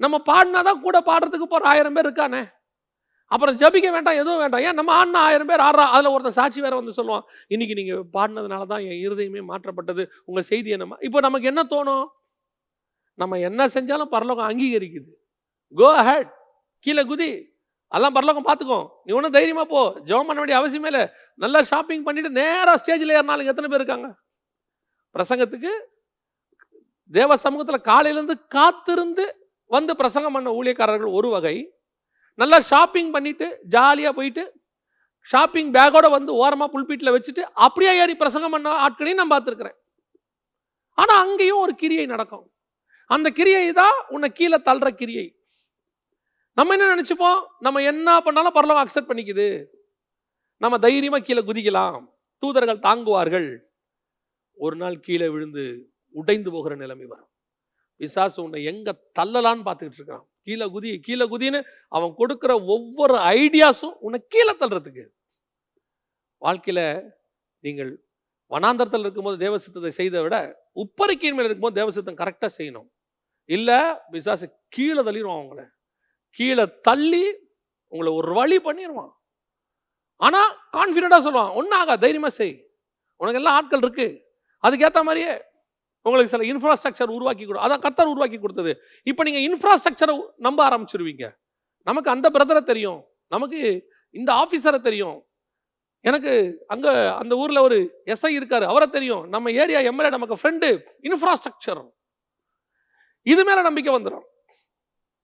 நம்ம பாடினாதான் கூட பாடுறதுக்கு போகிற 1000 பேர் இருக்கானே. அப்புறம் ஜபிக்க வேண்டாம், எதுவும் வேண்டாம். ஏன்? நம்ம ஆடினா 1000 பேர் ஆடுறா. அதில் ஒருத்தன் சாட்சி வேற வந்து சொல்லுவான், இன்னைக்கு நீங்கள் பாடினதுனால தான் என் இருதயமே மாற்றப்பட்டது, உங்கள் செய்தி என்னமா. இப்போ நமக்கு என்ன தோணும்? நம்ம என்ன செஞ்சாலும் பரலோகம் அங்கீகரிக்குது. கோ அஹெட், கீழே குதி, அதெல்லாம் பரலோகம் பார்த்துக்கோ, நீ ஒன்றும் தைரியமாக போ, ஜெபம் பண்ண வேண்டிய அவசியமே இல்லை. நல்லா ஷாப்பிங் பண்ணிட்டு நேராக ஸ்டேஜில் ஏறினாலும் எத்தனை பேர் இருக்காங்க பிரசங்கத்துக்கு? தேவ சமூகத்தில் காலையிலேருந்து காத்திருந்து வந்து பிரசங்கம் பண்ண ஊழியக்காரர்கள் ஒரு வகை. நல்லா ஷாப்பிங் பண்ணிட்டு ஜாலியாக போயிட்டு ஷாப்பிங் பேக்கோட வந்து ஓரமாக புல்பீட்டில் வச்சுட்டு அப்படியே ஏறி பிரசங்கம் பண்ண ஆட்களையும் நான் பார்த்துருக்கிறேன். ஆனால் அங்கேயும் ஒரு கிரியை நடக்கும். அந்த கிரியை தான் உன்னை கீழே தள்ளுற கிரியை. நம்ம என்ன நினச்சிப்போம், நம்ம என்ன பண்ணாலும் பரலோகம் அக்செப்ட் பண்ணிக்குது, நம்ம தைரியமாக கீழே குதிக்கலாம், தூதர்கள் தாங்குவார்கள். ஒரு நாள் கீழே விழுந்து உடைந்து போகிற நிலைமை வரும். பிசாசு உன்னை எங்கே தள்ளலான்னு பார்த்துக்கிட்டு இருக்கான். கீழே குதி, கீழே குதின்னு அவன் கொடுக்குற ஒவ்வொரு ஐடியாஸும் உன்னை கீழே தள்ளுறதுக்கு. வாழ்க்கையில் நீங்கள் வனாந்தரத்தில் இருக்கும்போது தேவசித்தத்தை செய்த விட உப்பரிக்கையின் மேல் இருக்கும்போது தேவசித்தம் கரெக்டாக செய்யணும். இல்லை பிசாசு கீழே தள்ளிடுவான். அவங்கள கீழே தள்ளி உங்களை ஒரு வழி பண்ணிடுவான். ஆனால் கான்ஃபிடென்ட்டாக சொல்லுவான், ஒன்றும் ஆகா, தைரியமாக செய், உனக்கு எல்லாம் ஆட்கள் இருக்கு, அதுக்கேற்ற மாதிரியே உங்களுக்கு சில இன்ஃப்ராஸ்ட்ரக்சர் உருவாக்கி கொடு. அதான் கர்த்தர் உருவாக்கி கொடுத்தது. இப்போ நீங்கள் இன்ஃப்ராஸ்ட்ரக்சரை நம்ப ஆரம்பிச்சிருவீங்க. நமக்கு அந்த பிரதரை தெரியும், நமக்கு இந்த ஆஃபீஸரை தெரியும், எனக்கு அங்கே அந்த ஊரில் ஒரு எஸ்ஐ இருக்காரு, அவரை தெரியும், நம்ம ஏரியா எம்எல்ஏ நமக்கு ஃப்ரெண்டு. இன்ஃப்ராஸ்ட்ரக்சர் இது மேலே நம்பிக்கை வந்துடும்.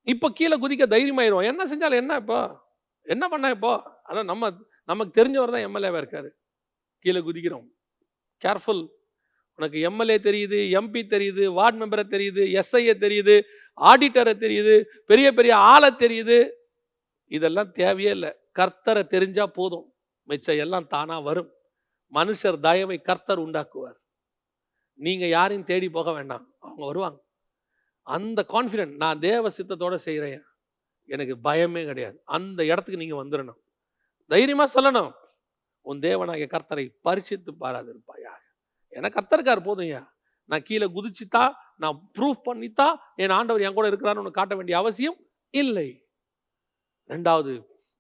இப்போ கீழே குதிக்க தைரியமாயிரும். என்ன செஞ்சாலும் என்ன, இப்போ என்ன பண்ண, இப்போ அதான் நமக்கு தெரிஞ்சவர் தான் எம்எல்ஏவாக இருக்காரு, கீழே குதிக்கிறோம். கேர்ஃபுல். உனக்கு எம்எல்ஏ தெரியுது, எம்பி தெரியுது, வார்டு மெம்பரை தெரியுது, எஸ்ஐயை தெரியுது, ஆடிட்டரை தெரியுது, பெரிய பெரிய ஆளை தெரியுது. இதெல்லாம் தேவையே இல்லை. கர்த்தரை தெரிஞ்சா போதும், மிச்சம் எல்லாம் தானாக வரும். மனுஷர் தயவை கர்த்தர் உண்டாக்குவார். நீங்கள் யாரையும் தேடி போக வேண்டாம், அவங்க வருவாங்க. அந்த கான்ஃபிடென்ட், நான் தேவ சித்தத்தோடு செய்கிறேன், எனக்கு பயமே கிடையாது. அந்த இடத்துக்கு நீங்கள் வந்துடணும். தைரியமாக சொல்லணும், உன் தேவனாகிய கர்த்தரை பரிசித்து பாராதிருப்பாயா. எனக்கு கர்த்தருக்கார் போதும்யா, நான் கீழே குதிச்சுத்தா, நான் ப்ரூஃப் பண்ணித்தா என் ஆண்டவர் என் கூட இருக்கிறான்னு ஒன்று காட்ட வேண்டிய அவசியம் இல்லை. 2வது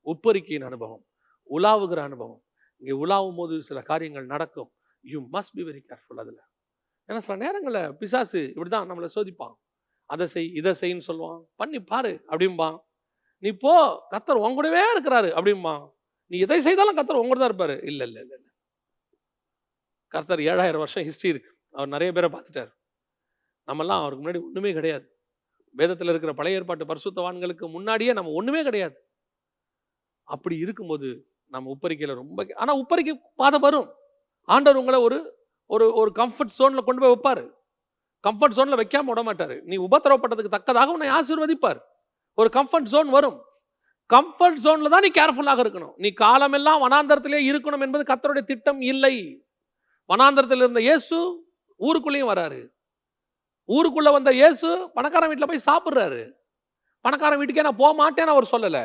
உப்பரிக்கையின் அனுபவம், உலாவுகிற அனுபவம். இங்கே உலாவும் போது சில காரியங்கள் நடக்கும். You must be very careful. அதில் ஏன்னா சில நேரங்களில் பிசாசு இப்படி தான் நம்மளை சோதிப்பான். அதை செய், இதை செய்ன்னு சொல்லுவான், பண்ணி பாரு அப்படிம்பான். நீ போ, கர்த்தர் உன் கூடவே இருக்கிறாரு அப்படிம்பான். நீ எதை செய்தாலும் கர்த்தர் உங்க கூட தான் இருப்பாரு. இல்லை இல்லை இல்லை இல்லை, கர்த்தர் 7000 வருஷம் ஹிஸ்ட்ரி இருக்கு, அவர் நிறைய பேரை பார்த்துட்டார். நம்மெல்லாம் அவருக்கு முன்னாடி ஒன்றுமே கிடையாது. வேதத்தில் இருக்கிற பழைய ஏற்பாட்டு பரிசுத்தவான்களுக்கு முன்னாடியே நம்ம ஒன்றுமே கிடையாது. அப்படி இருக்கும்போது நம்ம உப்பரிக்கையில் ரொம்ப, ஆனால் உப்பரிக்கை பாதை வரும். ஆண்டவர் உங்களை ஒரு ஒரு ஒரு கம்ஃபர்ட் ஜோனில் கொண்டு போய் வைப்பார். கம்ஃபர்ட் ஜோன்ல வைக்காம விட மாட்டாரு. நீ உபத்திரவப்பட்டதுக்கு தக்கதாக உன்னை ஆசீர்வதிப்பார். ஒரு கம்ஃபர்ட் ஜோன் வரும். கம்ஃபர்ட் ஜோன்ல தான் நீ கேர்ஃபுல்லாக இருக்கணும். நீ காலமெல்லாம் வனாந்தரத்திலே இருக்கணும் என்பது கர்த்தருடைய திட்டம் இல்லை. வனாந்தரத்தில் இருந்த இயேசு ஊருக்குள்ளேயும் வராரு. ஊருக்குள்ள வந்த இயேசு பணக்காரன் வீட்டில் போய் சாப்பிட்றாரு. பணக்காரன் வீட்டுக்கே நான் போக மாட்டேன்னு அவர் சொல்லலை.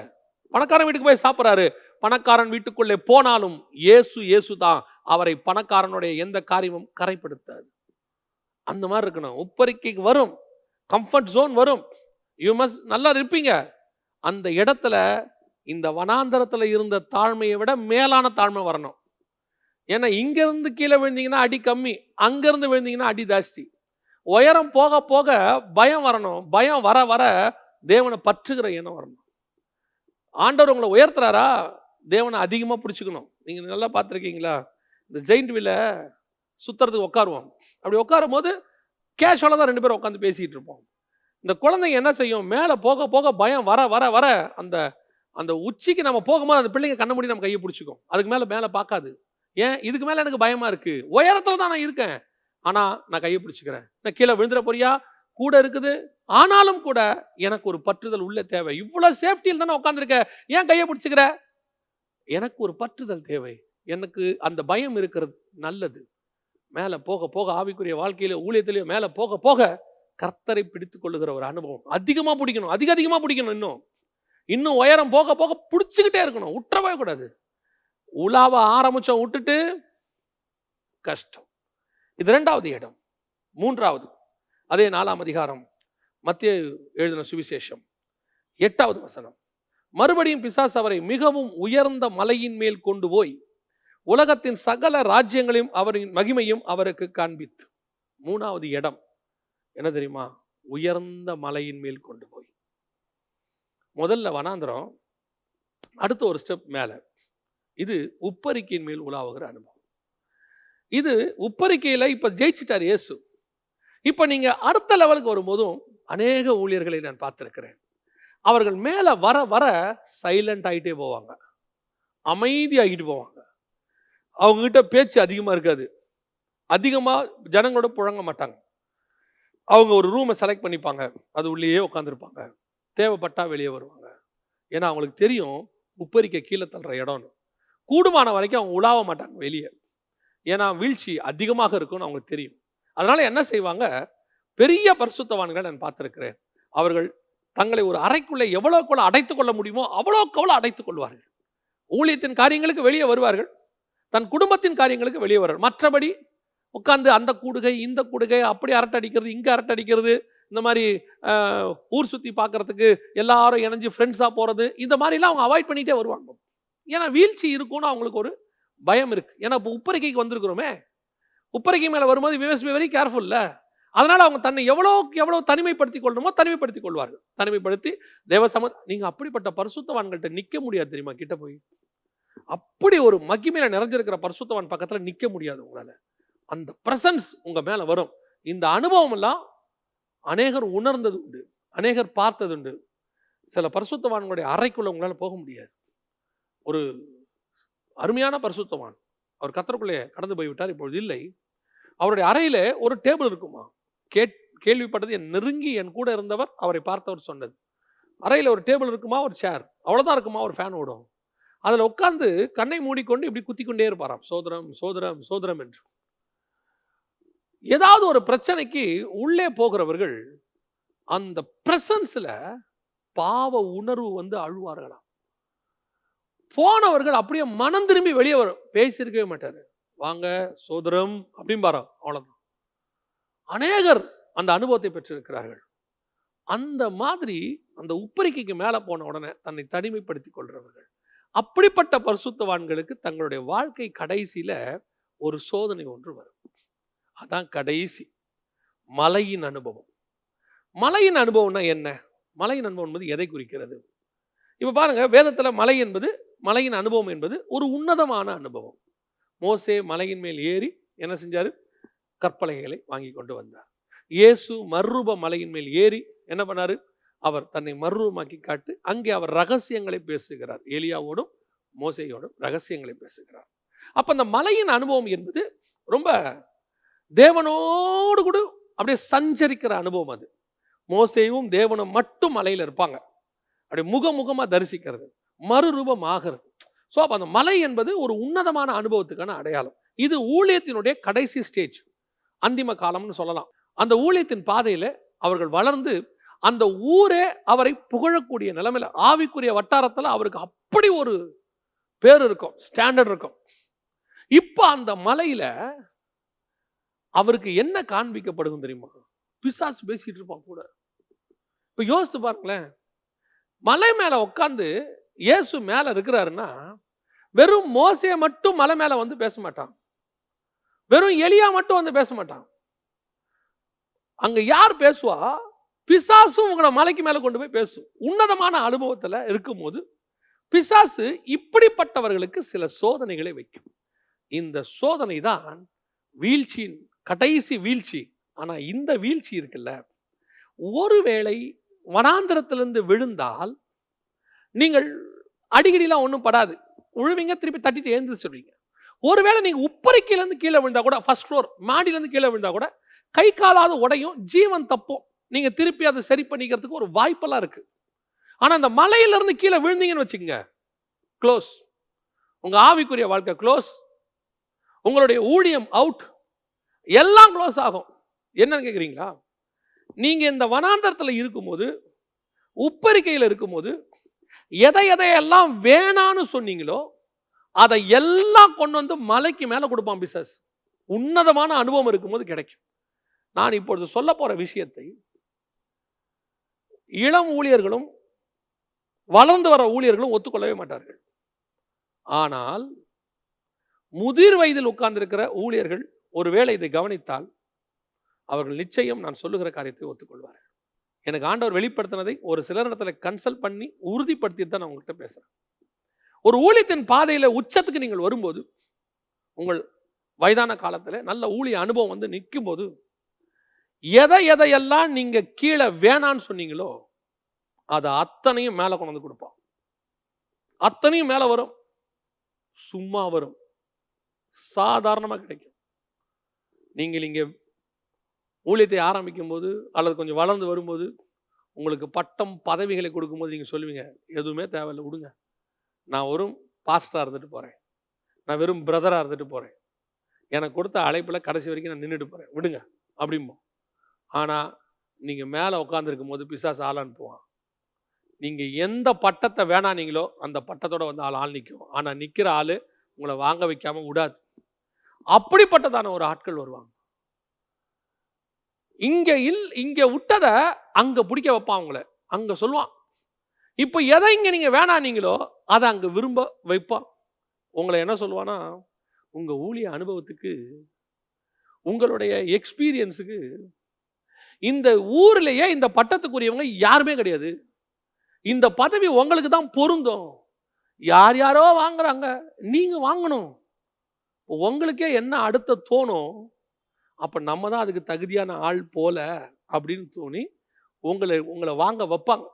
பணக்காரன் வீட்டுக்கு போய் சாப்பிட்றாரு. பணக்காரன் வீட்டுக்குள்ளே போனாலும் இயேசு தான். அவரை பணக்காரனுடைய எந்த காரியமும் கரைப்படுத்தாது. அந்த மாதிரி இருக்கணும். உப்பரிக்கைக்கு வரும், கம்ஃபர்ட் ஜோன் வரும். யூ மஸ்ட் நல்லா இருப்பீங்க. அந்த இடத்துல இந்த வனாந்தரத்தில் இருந்த தாழ்மையை விட மேலான தாழ்மை வரணும். ஏன்னா இங்கிருந்து கீழே விழுந்தீங்கன்னா அடி கம்மி, அங்கிருந்து விழுந்தீங்கன்னா அடி ஜாஸ்தி. உயரம் போக போக பயம் வரணும். பயம் வர வர தேவனை பற்றுகிற எண்ணம் வரணும். ஆண்டவர் உங்களை உயர்த்துறாரா, தேவனை அதிகமாக பிடிச்சிக்கணும். நீங்கள் நல்லா பார்த்துருக்கீங்களா, இந்த ஜெயிண்ட் வீலை சுற்றுறதுக்கு உட்காருவோம். அப்படி உட்காரும் போது கேஷுவலாக தான் 2 பேரும் உட்காந்து பேசிகிட்டு இருப்போம். இந்த குழந்தைங்க என்ன செய்யும், மேலே போக போக பயம் வர வர வர அந்த அந்த உச்சிக்கு நம்ம போகும்போது அந்த பிள்ளைங்க கண்ண மூடி நம்ம கையை பிடிச்சிக்கும். அதுக்கு மேலே பார்க்காது. ஏன், இதுக்கு மேலே எனக்கு பயமாக இருக்குது. உயரத்தில் தான் நான் இருக்கேன், ஆனால் நான் கையை பிடிச்சிக்கிறேன். நான் கீழே விழுந்துட போறியா, கூட இருக்குது, ஆனாலும் கூட எனக்கு ஒரு பற்றுதல் உள்ள தேவை. இவ்வளோ சேஃப்டியில் தானே உட்காந்துருக்க, ஏன் கையை பிடிச்சிக்கிற? எனக்கு ஒரு பற்றுதல் தேவை. எனக்கு அந்த பயம் இருக்கிறது நல்லது. மேலே போக போக ஆவிக்குரிய வாழ்க்கையில ஊழியத்திலேயே மேலே போக போக கர்த்தரை பிடித்துக் கொள்ளுகிற ஒரு அனுபவம் அதிகமாக பிடிக்கணும். அதிகமாக பிடிக்கணும். இன்னும் உயரம் போக போக பிடிச்சிக்கிட்டே இருக்கணும். விட்டுறவே கூடாது. உலாவ ஆரம்பிச்சோம் விட்டுட்டு கஷ்டம். இது 2வது இடம். 3வது அதே 4ஆம் அதிகாரம் மத்தேயு எழுதின சுவிசேஷம் 8வது வசனம். மறுபடியும் பிசாசு அவரை மிகவும் உயர்ந்த மலையின் மேல் கொண்டு போய் உலகத்தின் சகல ராஜ்யங்களையும் அவரின் மகிமையும் அவருக்கு காண்பித்து. 3வது இடம் என்ன தெரியுமா, உயர்ந்த மலையின் மேல் கொண்டு போய். முதல்ல வனாந்திரம், அடுத்த ஒரு ஸ்டெப் மேலே. இது உப்பரிக்கையின் மேல் உலாவுகிற அனுபவம். இது உப்பரிக்கையில் இப்போ ஜெயிச்சிட்டார் இயேசு. இப்போ நீங்கள் அடுத்த லெவலுக்கு வரும்போதும் அநேக ஊழியர்களை நான் பார்த்துருக்கிறேன். அவர்கள் மேலே வர வர சைலண்ட் ஆகிட்டே போவாங்க, அமைதியாகிட்டு போவாங்க. அவங்ககிட்ட பேச்சு அதிகமாக இருக்காது, அதிகமாக ஜனங்களோட புழங்க மாட்டாங்க. அவங்க ஒரு ரூமை செலக்ட் பண்ணிப்பாங்க, அது உள்ளேயே உட்காந்துருப்பாங்க. தேவைப்பட்டா வெளியே வருவாங்க. ஏன்னா அவங்களுக்கு தெரியும் உப்பரிக்கை கீழே தள்ளுற இடம்னு. கூடுமான வரைக்கும் அவங்க உலாவ மாட்டாங்க வெளியே. ஏன்னா வீழ்ச்சி அதிகமாக இருக்கும்னு அவங்களுக்கு தெரியும். அதனால என்ன செய்வாங்க, பெரிய பரிசுத்தவான்களை நான் பார்த்துருக்கிறேன். அவர்கள் தங்களை ஒரு அறைக்குள்ளே எவ்வளோக்குள்ள அடைத்துக் கொள்ள முடியுமோ அவ்வளோக்கு அடைத்துக் கொள்வார்கள். ஊழியத்தின் காரியங்களுக்கு வெளியே வருவார்கள், தன் குடும்பத்தின் காரியங்களுக்கு வெளியே வருவார்கள். மற்றபடி உட்காந்து அந்த கூடுகை இந்த கூடுகை, அப்படி அரட்டை அடிக்கிறது, இங்கே அரட்டை அடிக்கிறது, இந்த மாதிரி ஊர் சுற்றி பார்க்கறதுக்கு எல்லாரும் இணைஞ்சு ஃப்ரெண்ட்ஸாக போகிறது, இந்த மாதிரிலாம் அவங்க அவாய்ட் பண்ணிகிட்டே வருவாங்க. ஏன்னா வீழ்ச்சி இருக்கும்னு அவங்களுக்கு ஒரு பயம் இருக்குது. ஏன்னா இப்போ உப்பரிக்கைக்கு வந்திருக்கிறோமே, உப்பரிக்கை மேலே வரும்போது வி மஸ்ட் பி வெரி கேர்ஃபுல்ல. அதனால் அவங்க தன்னை எவ்வளோ தனிமைப்படுத்திக் கொள்ளணுமோ தனிமைப்படுத்திக் கொள்வார்கள். தனிமைப்படுத்தி நீங்கள் அப்படிப்பட்ட பரிசுத்தவான்கள்ட்ட நிற்க முடியாது தெரியுமா, கிட்ட போய். அப்படி ஒரு மகிமையில நிறைஞ்சிருக்கிற பரிசுத்தவான் பக்கத்தில் நிற்க முடியாது உங்களால். அந்த பிரசன்ஸ் உங்கள் மேலே வரும். இந்த அனுபவம் எல்லாம் அநேகர் உணர்ந்தது உண்டு, அநேகர் பார்த்தது உண்டு. சில பரிசுத்தவான்களுடைய அறைக்குள்ள உங்களால் போக முடியாது. ஒரு அருமையான பரிசுத்தவான், அவர் கர்த்தருக்குள்ளே கடந்து போய்விட்டார், இப்பொழுது இல்லை. அவருடைய அறையில ஒரு டேபிள் இருக்குமா, கேள்விப்பட்டது, நெருங்கி என் கூட இருந்தவர் அவரை பார்த்தவர் சொன்னது. அறையில் ஒரு டேபிள் இருக்குமா, ஒரு சேர், அவ்வளோதான் இருக்குமா, ஒரு ஃபேன் ஓடும். அதில் உட்காந்து கண்ணை மூடிக்கொண்டு இப்படி குத்தி கொண்டே இருப்பாராம், சோதரம் சோதரம் சோதரம் என்று. ஏதாவது ஒரு பிரச்சனைக்கு உள்ளே போகிறவர்கள் அந்த பிரசன்ஸ்ல பாவ உணர்வு வந்து அழுவார்களாம். போனவர்கள் அப்படியே மனம் திரும்பி வெளியே வரும், பேசியிருக்கவே மாட்டாரு. வாங்க சோதரம் அப்படின்பாரா, அவ்வளவுதான். அநேகர் அந்த அனுபவத்தை பெற்றிருக்கிறார்கள். அந்த மாதிரி அந்த உப்பரிக்கைக்கு மேலே போன உடனே தன்னை தனிமைப்படுத்திக் கொள்றவர்கள், அப்படிப்பட்ட பரிசுத்தவான்களுக்கு தங்களுடைய வாழ்க்கை கடைசியில ஒரு சோதனை ஒன்று வரும். அதான் கடைசி மலையின் அனுபவம். மலையின் அனுபவம்னா என்ன? மலையின் அனுபவம் என்பது எதை குறிக்கிறது? இப்ப பாருங்க, வேதத்துல மலை என்பது, மலையின் அனுபவம் என்பது ஒரு உன்னதமான அனுபவம். மோசே மலையின் மேல் ஏறி என்ன செஞ்சாரு? கற்பலகைகளை வாங்கி கொண்டு வந்தார். இயேசு மறுரூப மலையின் மேல் ஏறி என்ன பண்ணாரு? அவர் தன்னை மறுரூபமாக்கி காட்டு அங்கே அவர் ரகசியங்களை பேசுகிறார். எலியாவோடும் மோசேயோடும் ரகசியங்களை பேசுகிறார். அப்ப அந்த மலையின் அனுபவம் என்பது ரொம்ப தேவனோடு கூட அப்படியே சஞ்சரிக்கிற அனுபவம் அது. மோசேயும் தேவனும் மட்டும் மலையில இருப்பாங்க. அப்படியே முகமுகமா தரிசிக்கிறது, மறுரூபம் ஆகிறது. ஸோ அப்போ அந்த மலை என்பது ஒரு உன்னதமான அனுபவத்துக்கான அடையாளம். இது ஊழியத்தினுடைய கடைசி ஸ்டேஜ், அந்திம காலம்னு சொல்லலாம். அந்த ஊழியத்தின் பாதையில் அவர்கள் வளர்ந்து அந்த ஊரே அவரை புகழக்கூடிய நிலைமையில, ஆவிக்குரிய வட்டாரத்தில் அவருக்கு அப்படி ஒரு பேர் இருக்கும், ஸ்டாண்டர்ட் இருக்கும். இப்போ அந்த மலையில அவருக்கு என்ன காண்பிக்கப்படுகும் தெரியுமா? பிசாசு பேசிட்டு இருப்பான் கூட. இப்போ யோசித்து பாருங்களேன், மலை மேல உட்காந்து இயேசு மேல இருக்கிறாருன்னா, வெறும் மோசே மட்டும் மலை மேல வந்து பேச மாட்டான், வெறும் எலியா மட்டும் வந்து பேச மாட்டான். அங்க யார் பேசுவா? பிசாசும் உங்களை மலைக்கு மேல கொண்டு போய் பேசும். உன்னதமான அனுபவத்துல இருக்கும்போது பிசாசு இப்படிப்பட்டவர்களுக்கு சில சோதனைகளை வைக்கும். இந்த சோதனை தான் வீழ்ச்சியின் கடைசி வீழ்ச்சி. ஆனா இந்த வீழ்ச்சி இருக்குல்ல, ஒருவேளை வனாந்திரத்திலிருந்து விழுந்தால் நீங்கள் அடிக்கடிலாம் ஒன்றும் படாது, உழுவீங்க, திருப்பி தட்டிட்டு எழுந்திரிச்சிடுவீங்க. ஒருவேளை நீங்க உப்பரிக்கையிலேருந்து கீழே விழுந்தா கூட, ஃபர்ஸ்ட் ஃப்ளோர் மாடியிலேருந்து கீழே விழுந்தா கூட கை காலாவது உடையும், ஜீவன் தப்பும், நீங்க திருப்பி அதை சரி பண்ணிக்கிறதுக்கு ஒரு வாய்ப்பெல்லாம் இருக்கு. ஆனா அந்த மலையிலிருந்து கீழே விழுந்தீங்கன்னு வச்சுக்கோங்க, க்ளோஸ். உங்க ஆவிக்குரிய வாழ்க்கை க்ளோஸ், உங்களுடைய ஊழியம் அவுட், எல்லாம் க்ளோஸ் ஆகும். என்னன்னு கேட்குறீங்களா? நீங்க இந்த வனாந்தரத்தில் இருக்கும்போது, உப்பரிக்கையில் இருக்கும்போது, எதையெல்லாம் வேணான்னு சொன்னீங்களோ அதை எல்லாம் கொண்டு வந்து மலைக்கு மேலே கொடுப்பான் பிசாசு. உன்னதமான அனுபவம் இருக்கும்போது கிடைக்கும். நான் இப்பொழுது சொல்ல போற விஷயத்தை இளம் ஊழியர்களும் வளர்ந்து வர ஊழியர்களும் ஒத்துக்கொள்ளவே மாட்டார்கள். ஆனால் முதிர் வயதில் உட்கார்ந்திருக்கிற ஊழியர்கள் ஒருவேளை இதை கவனித்தால் அவர்கள் நிச்சயம் நான் சொல்லுகிற காரியத்தை ஒத்துக்கொள்வார்கள். எனக்கு ஆண்டவர் வெளிப்படுத்தினதை ஒரு சிலர் இடத்துல கன்சல்ட் பண்ணி உறுதிப்படுத்தி தான் நான் உங்கள்கிட்ட பேசுறேன். ஒரு ஊழியத்தின் பாதையில உச்சத்துக்கு நீங்கள் வரும்போது, உங்கள் வயதான காலத்துல நல்ல ஊழிய அனுபவம் வந்து நிற்கும் போது, எதையெல்லாம் நீங்க கீழே வேணான்னு சொன்னீங்களோ அதை அத்தனையும் மேல கொண்டு வந்து கொடுப்பான். அத்தனையும் மேல வரும், சும்மா வரும், சாதாரணமா கிடைக்கும். நீங்கள் இங்க ஊழியத்தை ஆரம்பிக்கும் போது அல்லது கொஞ்சம் வளர்ந்து வரும்போது உங்களுக்கு பட்டம் பதவிகளை கொடுக்கும்போது நீங்க சொல்லுவீங்க, எதுவுமே தேவையில்லை, விடுங்க, நான் ஒரு பாஸ்டரா இருந்துட்டு போறேன், நான் வெறும் பிரதரா இருந்துட்டு போறேன், எனக்கு கொடுத்த அழைப்புல கடைசி வரைக்கும் நான் நின்றுட்டு போறேன், விடுங்க அப்படிம்போம். ஆனா நீங்க மேல உட்கார்ந்துருக்கும் போது பிசாசு ஆள் அனுப்புவான். நீங்க எந்த பட்டத்தை வேணானீங்களோ அந்த பட்டத்தோட வந்து ஆள் நிற்கும். ஆனா நிக்கிற ஆளு உங்களை வாங்க வைக்காம விடாது. அப்படிப்பட்டதான ஒரு ஆட்கள் வருவாங்க. இங்க விட்டத அங்க பிடிக்க வைப்பான் உங்களை, அங்க சொல்லுவான். இப்ப எதை இங்க நீங்க வேணானீங்களோ அதை அங்க விரும்ப வைப்பான். உங்களை என்ன சொல்லுவானா, உங்க ஊழிய அனுபவத்துக்கு, உங்களுடைய எக்ஸ்பீரியன்ஸுக்கு இந்த ஊர்லயே இந்த பட்டத்துக்குரியவங்க யாருமே கிடையாது, இந்த பதவி உங்களுக்கு தான் பொருந்தும், யார் யாரோ வாங்குறாங்க, நீங்க வாங்கணும், உங்களுக்கே என்ன அடுத்த தோணும், அப்ப நம்ம தான் அதுக்கு தகுதியான ஆள் போல அப்படின்னு தோணி உங்களை வாங்க வைப்பாங்க.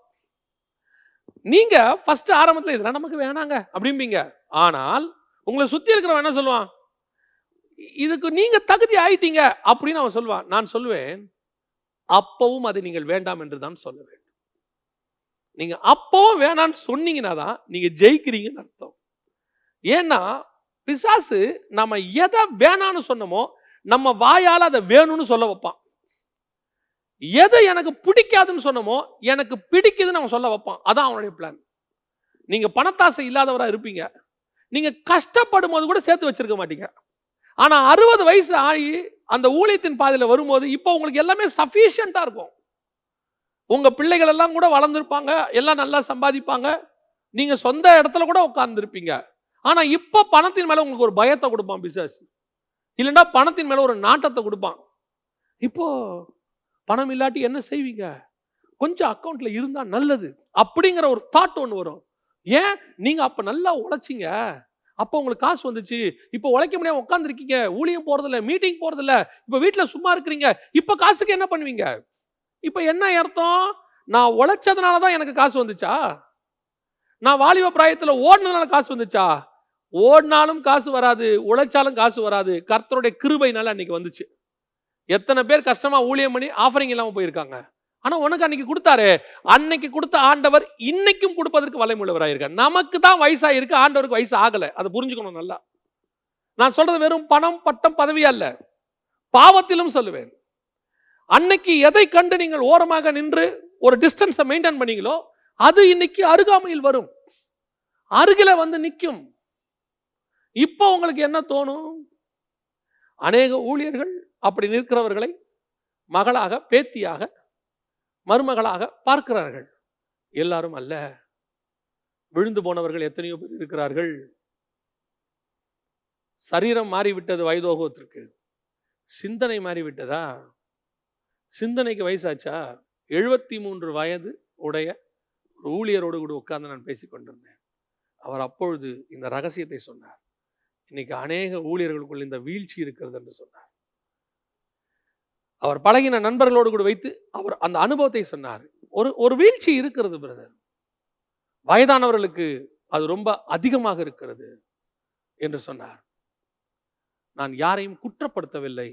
நீங்க ஃபர்ஸ்ட் ஆரம்பத்தில் இதெல்லாம் நமக்கு வேணாங்க அப்படிம்பீங்க. ஆனால் உங்களை சுத்தி இருக்கிறவன் என்ன சொல்லுவான், இதுக்கு நீங்க தகுதி ஆயிட்டீங்க அப்படின்னு அவன் சொல்லுவான். நான் சொல்லுவேன், அப்பவும் அதை நீங்கள் வேண்டாம் என்று தான் சொல்ல வேண்டும். நீங்க அப்பவும் வேணான்னு சொன்னீங்கன்னா தான் நீங்க ஜெயிக்கிறீங்கன்னு அர்த்தம். ஏன்னா பிசாசு நம்ம எதை வேணான்னு சொன்னமோ நம்ம வாயால் அதை வேணும்னு சொல்ல வைப்பான். எது எனக்கு பிடிக்காதுன்னு சொன்னமோ எனக்கு பிடிக்குதுன்னு அவன் சொல்ல வைப்பான். அதான் அவனுடைய பிளான். நீங்க பணத்தாசை இல்லாதவராக இருப்பீங்க, நீங்க கஷ்டப்படும் போது கூட சேர்த்து வச்சிருக்க மாட்டீங்க. ஆனா 60 வயசு ஆகி அந்த ஊழியத்தின் பாதையில் வரும்போது இப்போ உங்களுக்கு எல்லாமே சஃபிஷியண்டா இருக்கும். உங்க பிள்ளைகள் எல்லாம் கூட வளர்ந்துருப்பாங்க, எல்லாம் நல்லா சம்பாதிப்பாங்க, நீங்க சொந்த இடத்துல கூட உட்கார்ந்துருப்பீங்க. ஆனா இப்போ பணத்தின் மேல உங்களுக்கு ஒரு பயத்தை கொடுப்பான் பிசாசு, இல்லைன்னா பணத்தின் மேல ஒரு நாட்டத்தை கொடுப்பான். இப்போ பணம் இல்லாட்டி என்ன செய்வீங்க, கொஞ்சம் அக்கௌண்ட்ல இருந்தா நல்லது அப்படிங்கிற ஒரு தாட் ஒன்று வரும். ஏன், நீங்க அப்ப நல்லா உழைச்சிங்க, அப்போ உங்களுக்கு காசு வந்துச்சு, இப்போ உழைக்க முடியாம உட்காந்துருக்கீங்க, ஊழியம் போறதில்ல, மீட்டிங் போறதில்ல, இப்போ வீட்டுல சும்மா இருக்கிறீங்க, இப்போ காசுக்கு என்ன பண்ணுவீங்க? இப்போ என்ன அர்த்தம், நான் உழைச்சதுனாலதான் எனக்கு காசு வந்துச்சா? நான் வாலிப பிராயத்துல ஓடினதுனால காசு வந்துச்சா? ஓடினாலும் காசு வராது, உழைச்சாலும் காசு வராது. கர்த்தருடைய கிருபையினால அன்னைக்கு வந்துச்சு. எத்தனை பேர் கஷ்டமா ஊழியம் பண்ணி ஆஃபரிங் இல்லாம போயிருக்காங்க. ஆனா உனக்கு அன்னைக்கு கொடுத்தாரு. அன்னைக்கு கொடுத்த ஆண்டவர் இன்னைக்கும் கொடுப்பதற்கு வல்லமையுள்ளவராயிருக்கார். நமக்கு தான் வயசா இருக்கு, ஆண்டவருக்கு வயசு ஆகல. அதை புரிஞ்சுக்கணும் நல்லா. நான் சொல்றது வெறும் பணம், பட்டம், பதவி அல்ல. பாவத்திலும் சொல்லுவேன். அன்னைக்கு எதை கண்டு நீங்கள் ஓரமாக நின்று ஒரு டிஸ்டன்ஸை மெயின்டைன் பண்ணீங்களோ அது இன்னைக்கு அருகாமையில் வரும், அருகில வந்து நிற்கும். இப்போ உங்களுக்கு என்ன தோணும்? அநேக ஊழியர்கள் அப்படி நிற்கிறவர்களை மகளாக, பேத்தியாக, மருமகளாக பார்க்கிறார்கள். எல்லாரும் அல்ல. விழுந்து போனவர்கள் எத்தனையோ பேர் இருக்கிறார்கள். சரீரம் மாறிவிட்டது வயதோகத்திற்கு, சிந்தனை மாறிவிட்டதா? சிந்தனைக்கு வயசாச்சா? 73 வயது உடைய ஒரு ஊழியரோடு கூட உட்கார்ந்து நான் பேசிக் கொண்டிருந்தேன். அவர் அப்பொழுது இந்த ரகசியத்தை சொன்னார். இன்னைக்கு அநேக ஊழியர்களுக்குள் இந்த வீழ்ச்சி இருக்கிறது என்று சொன்னார். அவர் பழகின நண்பர்களோடு கூட வைத்து அவர் அந்த அனுபவத்தை சொன்னார். ஒரு வீழ்ச்சி இருக்கிறது பிரதர், வயதானவர்களுக்கு அது ரொம்ப அதிகமாக இருக்கிறது என்று சொன்னார். நான் யாரையும் குற்றப்படுத்தவில்லை.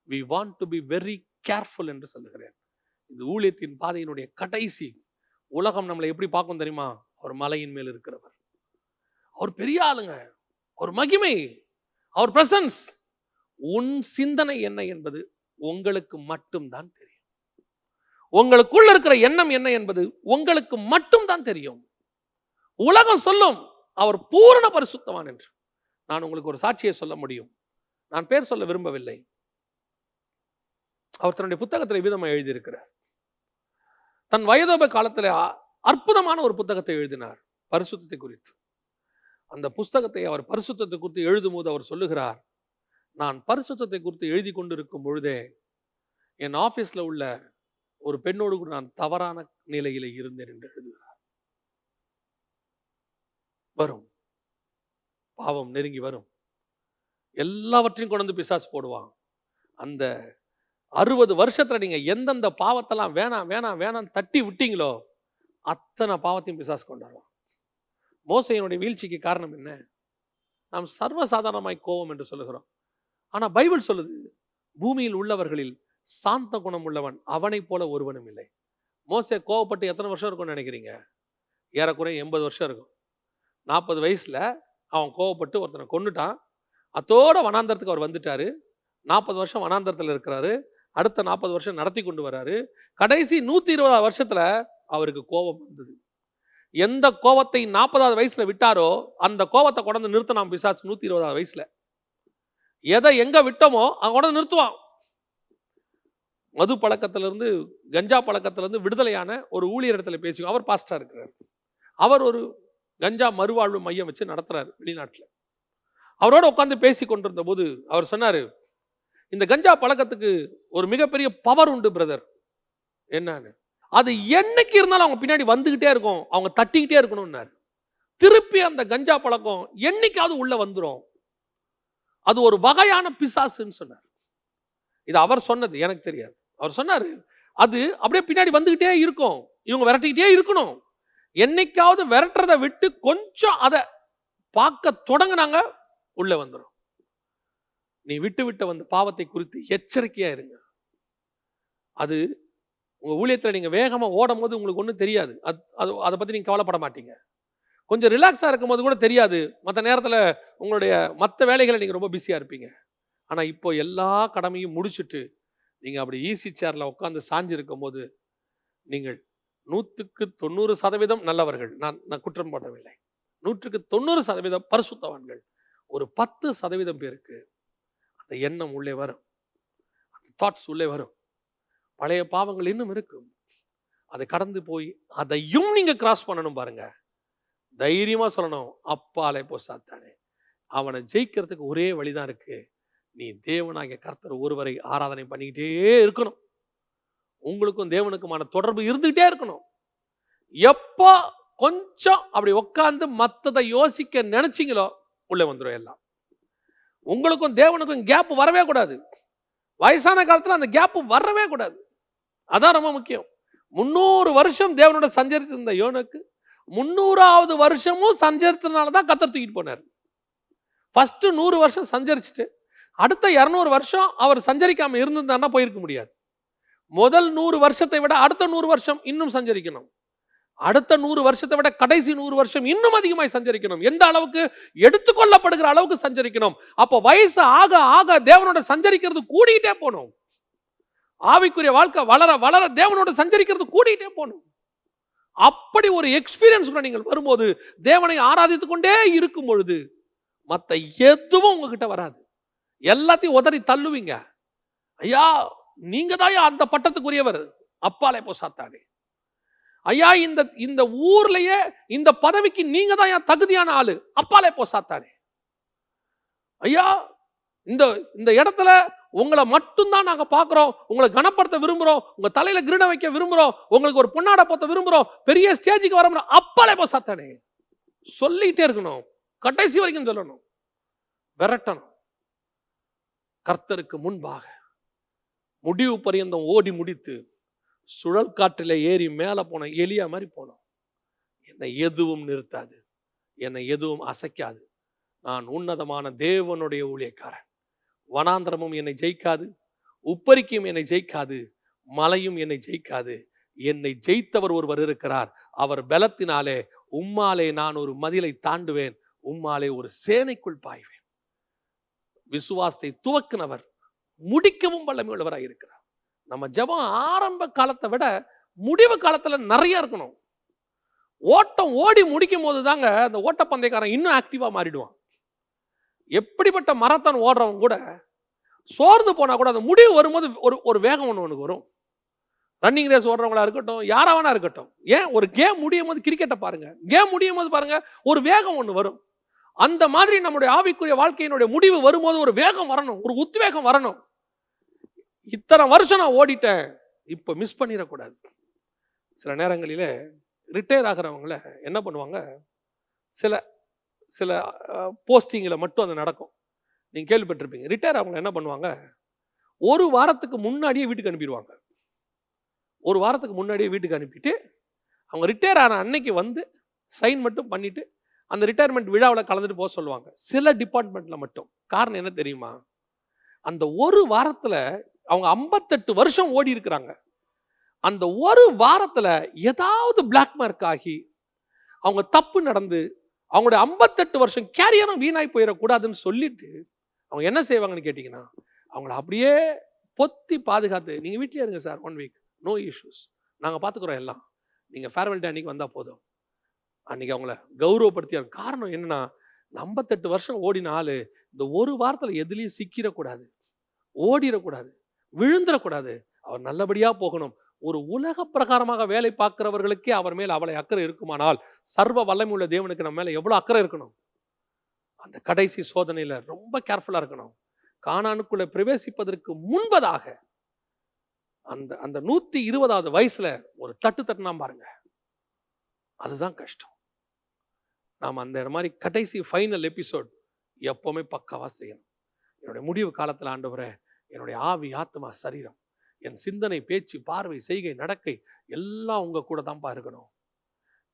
we want to be very careful என்று சொல்லுகிறேன். இந்த ஊழியத்தின் பாதையினுடைய கடைசி உலகம் நம்மளை எப்படி பார்க்கும் தெரியுமா? அவர் மலையின் மேல் இருக்கிறவர், அவர் பெரிய ஆளுங்க, ஒரு மகிமை, அவர் பிரசன்ஸ். உன் சிந்தனை என்ன என்பது உங்களுக்கு மட்டும்தான் தெரியும். உங்களுக்குள்ள இருக்கிற எண்ணம் என்ன என்பது உங்களுக்கு மட்டும்தான் தெரியும். உலகம் சொல்லும் அவர் பூரண பரிசுத்தவான் என்று. நான் உங்களுக்கு ஒரு சாட்சியை சொல்ல முடியும். நான் பேர் சொல்ல விரும்பவில்லை. அவர் தன்னுடைய புத்தகத்தில் விதமாக எழுதியிருக்கிறார். தன் வயதோப காலத்தில் அற்புதமான ஒரு புத்தகத்தை எழுதினார் பரிசுத்தத்தை குறித்து. அந்த புஸ்தகத்தை அவர் பரிசுத்தத்தை குறித்து எழுதும் போது அவர் சொல்லுகிறார், நான் பரிசுத்தத்தை குறித்து எழுதி கொண்டிருக்கும் பொழுதே என் ஆபீஸ்ல உள்ள ஒரு பெண்ணோடு கூட நான் தவறான நிலையில இருந்தேன் என்று எழுதுகிறார். வரும் பாவம் நெருங்கி வரும், எல்லாவற்றையும் கொண்டு வந்து பிசாசு போடுவான். அந்த 60 வருஷத்துல நீங்க எந்தெந்த பாவத்தெல்லாம் வேணாம் வேணாம் வேணாம் தட்டி விட்டீங்களோ அத்தனை பாவத்தையும் பிசாசு கொண்டாடுவான். மோசையினுடைய வீழ்ச்சிக்கு காரணம் என்ன? நாம் சர்வசாதாரணமாய் கோபம் என்று சொல்லுகிறோம். ஆனா பைபிள் சொல்லுது, பூமியில் உள்ளவர்களில் சாந்த குணம் உள்ளவன் அவனை போல ஒருவனும் இல்லை. மோசே கோவப்பட்டு எத்தனை வருஷம் இருக்கும்னு நினைக்கிறீங்க? ஏறக்குறைய 80 வருஷம் இருக்கும். 40 வயசுல அவன் கோவப்பட்டு ஒருத்தனை கொன்னுட்டான். அதோட வனாந்தரத்துக்கு அவர் வந்துட்டாரு. 40 வருஷம் வனாந்தரத்தில் இருக்கிறாரு. அடுத்த 40 வருஷம் நடத்தி கொண்டு வராரு. கடைசி 120 வருஷத்துல அவருக்கு கோபம் வந்தது. எந்த கோபத்தை 40வது வயசுல விட்டாரோ அந்த கோபத்தை கொண்டு நிறுத்தினான் பிசாசு 120வது வயசுல. எதை எங்க விட்டோமோ அங்க கொண்டு நிறுத்துவான். மது பழக்கத்திலிருந்து, கஞ்சா பழக்கத்திலிருந்து விடுதலையான ஒரு ஊழியர் இடத்துல பேசி, அவர் பாஸ்டரா இருக்கிறார். அவர் ஒரு கஞ்சா மறுவாழ்வு மையம் வச்சு நடத்துறாரு வெளிநாட்டில். அவரோட உட்காந்து பேசி கொண்டிருந்த போது அவர் சொன்னாரு, இந்த கஞ்சா பழக்கத்துக்கு ஒரு மிகப்பெரிய பவர் உண்டு பிரதர். என்னன்னு? அது என்னைக்கு இருந்தாலும் அவங்க பின்னாடி வந்துகிட்டே இருக்கும், அவங்க தட்டிக்கிட்டே இருக்கணும்னாரு. திருப்பி அந்த கஞ்சா பழக்கம் என்னைக்காவது உள்ள வந்துடும். அது ஒரு வகையான பிசாசுன்னு சொன்னார். இது அவர் சொன்னது, எனக்கு தெரியாது. அவர் சொன்னாரு, அது அப்படியே பின்னாடி வந்துகிட்டே இருக்கும், இவங்க விரட்டிக்கிட்டே இருக்கணும். என்னைக்காவது விரட்டுறதை விட்டு கொஞ்சம் அதை பார்க்க தொடங்கினாங்க, உள்ள வந்துடும். நீ விட்டு விட்டு வந்த பாவத்தை குறித்து எச்சரிக்கையா இருங்க. அது உங்க ஊழியத்தில் நீங்க வேகமா ஓடும் போது உங்களுக்கு ஒன்றும் தெரியாது, அதை பத்தி நீங்க கவலைப்பட மாட்டீங்க. கொஞ்சம் ரிலாக்ஸா இருக்கும் போது கூட தெரியாது. மற்ற நேரத்தில் உங்களுடைய மற்ற வேலைகளை நீங்க ரொம்ப பிஸியா இருப்பீங்க. ஆனா இப்போ எல்லா கடமையும் முடிச்சுட்டு நீங்க அப்படி ஈஸி சேர்ல உட்காந்து சாஞ்சு இருக்கும் போது நீங்கள் 100% நல்லவர்கள். நான் குற்றம் போடவில்லை. 190% பரிசுத்தவான்கள். ஒரு 10% பேருக்கு அந்த எண்ணம் உள்ளே வரும், அந்த தாட்ஸ் உள்ளே வரும். பழைய பாவங்கள் இன்னும் இருக்கும். அதை கடந்து போய் அதையும் நீங்க கிராஸ் பண்ணணும் பாருங்க. தைரியமா சொல்லணும், அப்பாலே போ சாத்தானே. அவனை ஜெயிக்கிறதுக்கு ஒரே வழிதான் இருக்கு. நீ தேவனாகிய கர்த்தர் ஒருவரை ஆராதனை பண்ணிக்கிட்டே இருக்கணும். உங்களுக்கும் தேவனுக்குமான தொடர்பு இருந்துகிட்டே இருக்கணும். எப்போ கொஞ்சம் அப்படி உட்கார்ந்து மற்றதை யோசிக்க நினைச்சீங்களோ உள்ள வந்துடும் எல்லாம். உங்களுக்கும் தேவனுக்கும் கேப் வரவே கூடாது. வயசான காலத்துல அந்த கேப் வரவே கூடாது. அதான் ரொம்ப முக்கியம். 300 வருஷம் தேவனோட சஞ்சரித்து இருந்த யோனுக்கு 300வது வருஷமும் சஞ்சரித்தனால தான் கர்த்தர் தூக்கிட்டு போனார். ஃபர்ஸ்ட் 100 வருஷம் சஞ்சரிச்சுட்டு அடுத்த 200 வருஷம் அவர் சஞ்சரிக்காம இருந்திருந்தாருன்னா போயிருக்க முடியாது. முதல் 100 வருஷத்தை விட அடுத்த 100 வருஷம் இன்னும் சஞ்சரிக்கணும். அடுத்த 100 வருஷத்தை விட கடைசி 100 வருஷம் இன்னும் அதிகமாய் சஞ்சரிக்கணும். எந்த அளவுக்கு? எடுத்துக்கொள்ளப்படுகிற அளவுக்கு சஞ்சரிக்கணும். அப்ப வயசு ஆக ஆக தேவனோட சஞ்சரிக்கிறது கூடிட்டே போகணும். ஆவிக்குரிய வாழ்க்கை வளர வளர தேவனோட சஞ்சரிக்கிறது கூடிட்டே போகணும். அப்படி ஒரு எக்ஸ்பீரியன்ஸ் நீங்கள் வரும்போது, தேவனை ஆராதித்துக் கொண்டே இருக்கும் பொழுது மற்ற எதுவும் உங்ககிட்ட வராது. எல்லாத்தையும் உதறி தள்ளுவீங்க. ஐயா, நீங்க தான் அந்த பட்டத்துக்குரியவர், அப்பாலே போ சாத்தானே. ஐயா, இந்த ஊர்லயே இந்த பதவிக்கு நீங்க தான் தகுதியான ஆளு, அப்பாலே போ சாத்தானே. ஐயா, இந்த இடத்துல உங்களை மட்டும்தான் நாங்க பாக்குறோம், உங்களை கனப்படுத்த விரும்புறோம், உங்க தலையில கிரீடம் வைக்க விரும்புறோம், உங்களுக்கு ஒரு பொன்னாடை போத்த விரும்புறோம், பெரிய ஸ்டேஜுக்கு வர அப்பாலே போ சாத்தானே. சொல்லிட்டே இருக்கணும், கடைசி வரைக்கும் சொல்லணும், விரட்டணும். கர்த்தருக்கு முன்பாக முடிவு பரியந்தம் ஓடி முடித்து சுழல் காற்றில ஏறி மேல போன எலியா மாதிரி போனோம். என்னை எதுவும் நிறுத்தாது, என்னை எதுவும் அசைக்காது. நான் உன்னதமான தேவனுடைய ஊழியக்காரன். வனாந்திரமும் என்னை ஜெயிக்காது, உப்பரிக்கையும் என்னை ஜெயிக்காது, மலையும் என்னை ஜெயிக்காது. என்னை ஜெயித்தவர் ஒருவர் இருக்கிறார். அவர் பலத்தினாலே உம்மாலே நான் ஒரு மதிலை தாண்டுவேன், உம்மாலே ஒரு சேனைக்குள் பாய்வேன். விசுவாசத்தை துவக்கினவர் முடிக்கவும் வல்லமை உள்ளவராக இருக்கிறார். நம்ம ஜெபம் ஆரம்ப காலத்தை விட முடிவு காலத்துல நிறைய இருக்கணும். ஓட்டம் ஓடி முடிக்கும் போது தாங்க அந்த ஓட்டப்பந்தயக்காரன் இன்னும் ஆக்டிவா மாறிடுவான். எப்படிப்பட்ட மரத்தான் ஓடுறவங்க கூட சோர்ந்து போனா கூட அந்த முடிவு வரும்போது ஒரு வேகம் ஒன்று வரும். ரன்னிங் ரேஸ் ஓடுறவங்களா இருக்கட்டும், யாரா வேணா இருக்கட்டும். ஏன் ஒரு கேம் முடியும் போது, கிரிக்கெட்டை பாருங்க, கேம் முடியும் போது பாருங்க, ஒரு வேகம் ஒன்று வரும். அந்த மாதிரி நம்முடைய ஆவிக்குரிய வாழ்க்கையினுடைய முடிவு வரும்போது ஒரு வேகம் வரணும், ஒரு உத்வேகம் வரணும். இத்தனை வருஷம் நான் ஓடிட்டேன், இப்ப மிஸ் பண்ணிடக்கூடாது. சில நேரங்களிலே ரிட்டையர் ஆகிறவங்கள என்ன பண்ணுவாங்க, சில சில போஸ்டிங்கில் மட்டும் அது நடக்கும். நீங்கள் கேள்விப்பட்டிருப்பீங்க. ரிட்டையர் ஆகிறவங்க என்ன பண்ணுவாங்க, ஒரு வாரத்துக்கு முன்னாடியே வீட்டுக்கு அனுப்பிடுவாங்க. ஒரு வாரத்துக்கு முன்னாடியே வீட்டுக்கு அனுப்பிட்டு அவங்க ரிட்டையர் ஆன அன்னைக்கு வந்து சைன் மட்டும் பண்ணிட்டு அந்த ரிட்டையர்மெண்ட் விழாவில் கலந்துட்டு போக சொல்லுவாங்க. சில டிபார்ட்மெண்ட்ல மட்டும். காரணம் என்ன தெரியுமா? அந்த ஒரு வாரத்தில் அவங்க 58 வருஷம் ஓடி இருக்கிறாங்க. அந்த ஒரு வாரத்தில் ஏதாவது பிளாக் மார்க் ஆகி அவங்க தப்பு நடந்து அவங்களுடைய 58 வருஷம் கேரியரும் வீணாய் போயிடக்கூடாதுன்னு சொல்லிட்டு அவங்க என்ன செய்வாங்கன்னு கேட்டிங்கன்னா, அவங்கள அப்படியே பொத்தி பாதுகாத்து, நீங்கள் வீட்டிலே இருங்க சார், 1 வீக், நோ இஷ்யூஸ், நாங்கள் பார்த்துக்குறோம் எல்லாம், நீங்கள் ஃபேர்வெல் டே அன்னைக்கு வந்தால் போதும். அன்னைக்கு அவங்கள கௌரவப்படுத்திய காரணம் என்னன்னா, 58 வருஷம் ஓடின ஆளு இந்த ஒரு வாரத்தில் எதுலேயும் சிக்கிடக்கூடாது, ஓடிடக்கூடாது, விழுந்துடக்கூடாது, அவர் நல்லபடியாக போகணும். ஒரு உலக பிரகாரமாக வேலை பார்க்கிறவர்களுக்கே அவர் மேல் அவளை அக்கறை இருக்குமானால், சர்வ வல்லமை உள்ள தேவனுக்கு நம்ம மேல எவ்வளவு அக்கறை இருக்கணும். அந்த கடைசி சோதனையில ரொம்ப கேர்ஃபுல்லா இருக்கணும். கானானுக்குள்ள பிரவேசிப்பதற்கு முன்பதாக அந்த 120வது வயசுல ஒரு தட்டுனா பாருங்க, அதுதான் கஷ்டம். நாம் அந்த மாதிரி கடைசி ஃபைனல் எபிசோட் எப்பவுமே பக்காவா செய்யணும். என்னுடைய முடிவு காலத்தில் ஆண்டவரே, என்னுடைய ஆவி, ஆத்மா, சரீரம், என் சிந்தனை, பேச்சு, பார்வை, செய்கை, நடக்கை எல்லாம் உங்க கூட தான்ப்பா இருக்கணும்.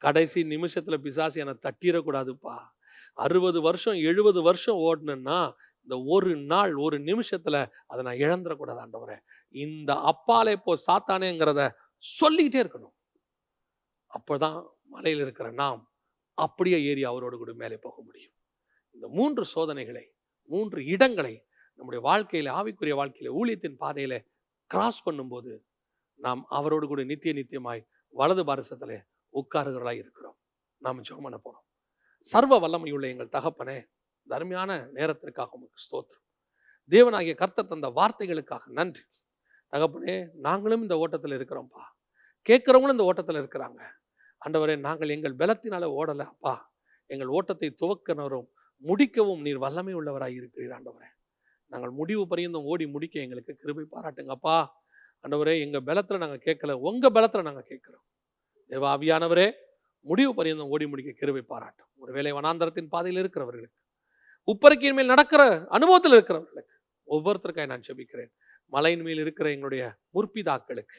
கடைசி நிமிஷத்துல பிசாசு என்னை தட்டிடக்கூடாதுப்பா. 60 வருஷம் 70 வருஷம் ஓடணுன்னா இந்த ஒரு நாள் ஒரு நிமிஷத்துல அதை நான் இழந்துடக்கூடாது ஆண்டவரே. இந்த அப்பாலே போ சாத்தானேங்கிறத சொல்லிக்கிட்டே இருக்கணும். அப்போதான் மலையில் இருக்கிற நாம் அப்படியே ஏறி அவரோடு கூட மேலே போக முடியும். இந்த 3 சோதனைகளை, 3 இடங்களை நம்முடைய வாழ்க்கையில, ஆவிக்குரிய வாழ்க்கையில, ஊழியத்தின் பாதையில கிராஸ் பண்ணும்போது நாம் அவரோடு கூட நித்தியமாய் வலது பாரசத்திலே உட்காருகிறவர்களாய் இருக்கிறோம். நாம் ஜெபம் பண்ண போறோம். சர்வ வல்லமையுள்ள எங்கள் தகப்பனே, அருமையான நேரத்திற்காக உமக்கு ஸ்தோத்திரம். தேவனாகிய கர்த்தர் தந்த வார்த்தைகளுக்காக நன்றி தகப்பனே. நாங்களும் இந்த ஓட்டத்தில் இருக்கிறோம்ப்பா, கேட்கிறவங்களும் இந்த ஓட்டத்தில் இருக்கிறாங்க ஆண்டவரே. நாங்கள் எங்கள் பலத்தினால ஓடல அப்பா, எங்கள் ஓட்டத்தை துவக்கனரும் முடிக்கவும் நீர் வல்லமை உள்ளவராய் இருக்கிறீர் ஆண்டவரே. நாங்கள் முடிவு பரியந்தம் ஓடி முடிக்க எங்களுக்கு கிருபை பாராட்டுங்க அப்பா. ஆண்டவரே, எங்கள் பலத்தில் நாங்கள் கேட்கல, உங்கள் பலத்தில் நாங்கள் கேட்குறோம். தேவ ஆவியானவரே, முடிவு பரியந்தம் ஓடி முடிக்க கிருபை பாராட்டும். ஒருவேளை வனாந்தரத்தின் பாதையில் இருக்கிறவர்களுக்கு, உப்பரிக்கையின் மேல் நடக்கிற அனுபவத்தில் இருக்கிறவர்களுக்கு ஒவ்வொருத்தருக்காய் நான் ஜெபிக்கிறேன். மலையின் மேல் இருக்கிற எங்களுடைய முற்பிதாக்களுக்கு,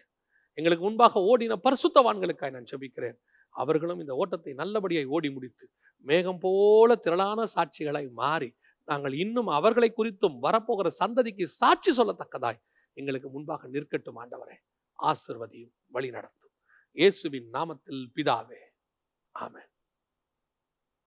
எங்களுக்கு முன்பாக ஓடின பரிசுத்தவான்களுக்காய் நான் ஜெபிக்கிறேன். அவர்களும் இந்த ஓட்டத்தை நல்லபடியாய் ஓடி முடித்து மேகம் போல திரளான சாட்சிகளாய் மாறி நாங்கள் இன்னும் அவர்களை குறித்தும் வரப்போகிற சந்ததிக்கு சாட்சி சொல்லத்தக்கதாய் எங்களுக்கு முன்பாக நிற்கட்டும் ஆண்டவரே. ஆசீர்வதியும், வழி நடத்தும். இயேசுவின் நாமத்தில் பிதாவே, ஆமென்.